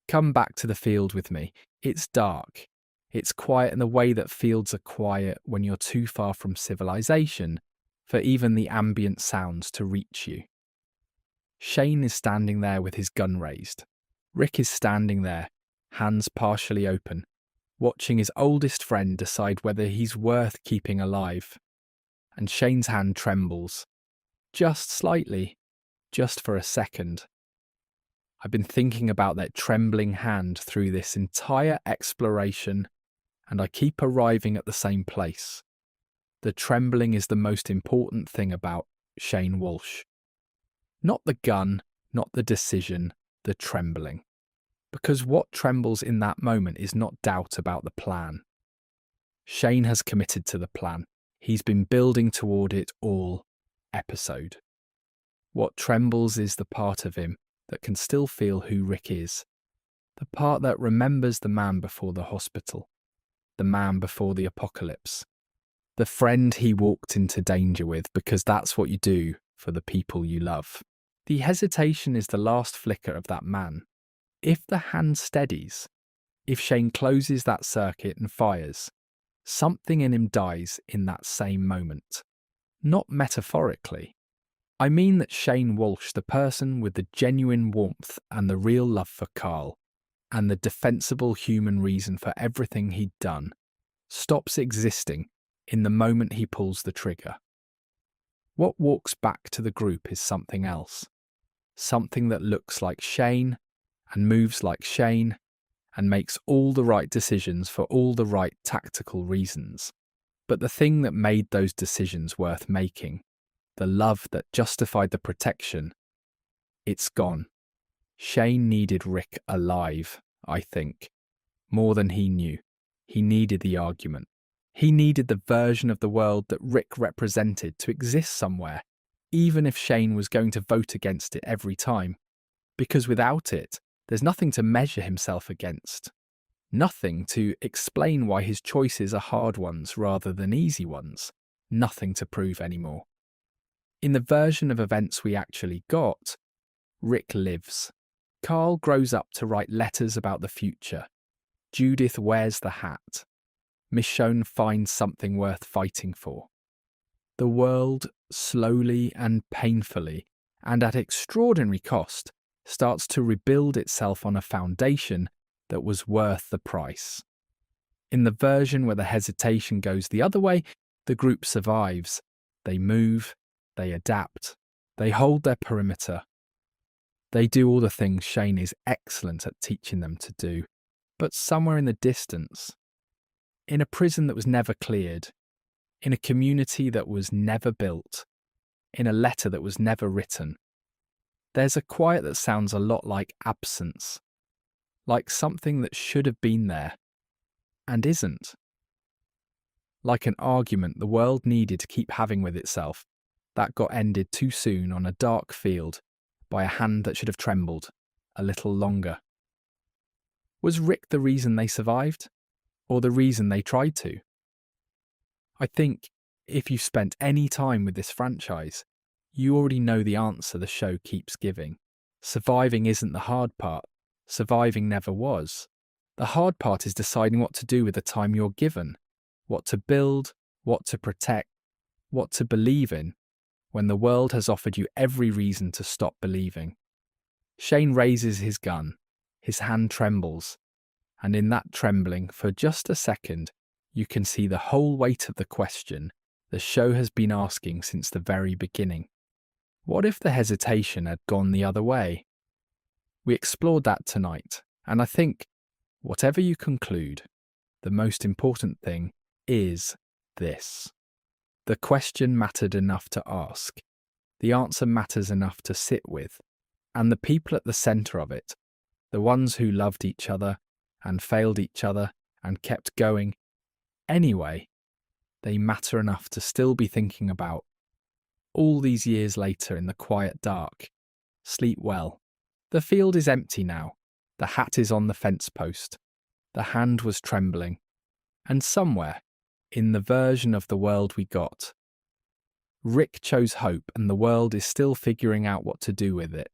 A: Come back to the field with me. It's dark. It's quiet in the way that fields are quiet when you're too far from civilization for even the ambient sounds to reach you. Shane is standing there with his gun raised. Rick is standing there, hands partially open, watching his oldest friend decide whether he's worth keeping alive. And Shane's hand trembles. Just slightly. Just for a second. I've been thinking about that trembling hand through this entire exploration, and I keep arriving at the same place. The trembling is the most important thing about Shane Walsh. Not the gun, not the decision, the trembling. Because what trembles in that moment is not doubt about the plan. Shane has committed to the plan. He's been building toward it all episode. What trembles is the part of him that can still feel who Rick is. The part that remembers the man before the hospital. The man before the apocalypse. The friend he walked into danger with, because that's what you do for the people you love. The hesitation is the last flicker of that man. If the hand steadies, if Shane closes that circuit and fires, something in him dies in that same moment. Not metaphorically. I mean that Shane Walsh, the person with the genuine warmth and the real love for Carl, and the defensible human reason for everything he'd done, stops existing in the moment he pulls the trigger. What walks back to the group is something else. Something that looks like Shane, and moves like Shane, and makes all the right decisions for all the right tactical reasons. But the thing that made those decisions worth making, the love that justified the protection, it's gone. Shane needed Rick alive, I think, more than he knew. He needed the argument. He needed the version of the world that Rick represented to exist somewhere, even if Shane was going to vote against it every time. Because without it, there's nothing to measure himself against. Nothing to explain why his choices are hard ones rather than easy ones. Nothing to prove anymore. In the version of events we actually got, Rick lives. Carl grows up to write letters about the future. Judith wears the hat. Michonne finds something worth fighting for. The world, slowly and painfully, and at extraordinary cost, starts to rebuild itself on a foundation that was worth the price. In the version where the hesitation goes the other way, the group survives. They move, they adapt, they hold their perimeter. They do all the things Shane is excellent at teaching them to do. But somewhere in the distance, in a prison that was never cleared, in a community that was never built, in a letter that was never written, there's a quiet that sounds a lot like absence, like something that should have been there and isn't. Like an argument the world needed to keep having with itself, that got ended too soon on a dark field by a hand that should have trembled a little longer. Was Rick the reason they survived, or the reason they tried to? I think if you've spent any time with this franchise, you already know the answer the show keeps giving. Surviving isn't the hard part. Surviving never was. The hard part is deciding what to do with the time you're given, what to build, what to protect, what to believe in, when the world has offered you every reason to stop believing. Shane raises his gun, his hand trembles, and in that trembling, for just a second, you can see the whole weight of the question the show has been asking since the very beginning. What if the hesitation had gone the other way? We explored that tonight, and I think, whatever you conclude, the most important thing is this. The question mattered enough to ask, the answer matters enough to sit with, and the people at the centre of it, the ones who loved each other and failed each other and kept going, anyway, they matter enough to still be thinking about. All these years later in the quiet dark, sleep well. The field is empty now, the hat is on the fence post, the hand was trembling, and somewhere, in the version of the world we got, Rick chose hope and the world is still figuring out what to do with it.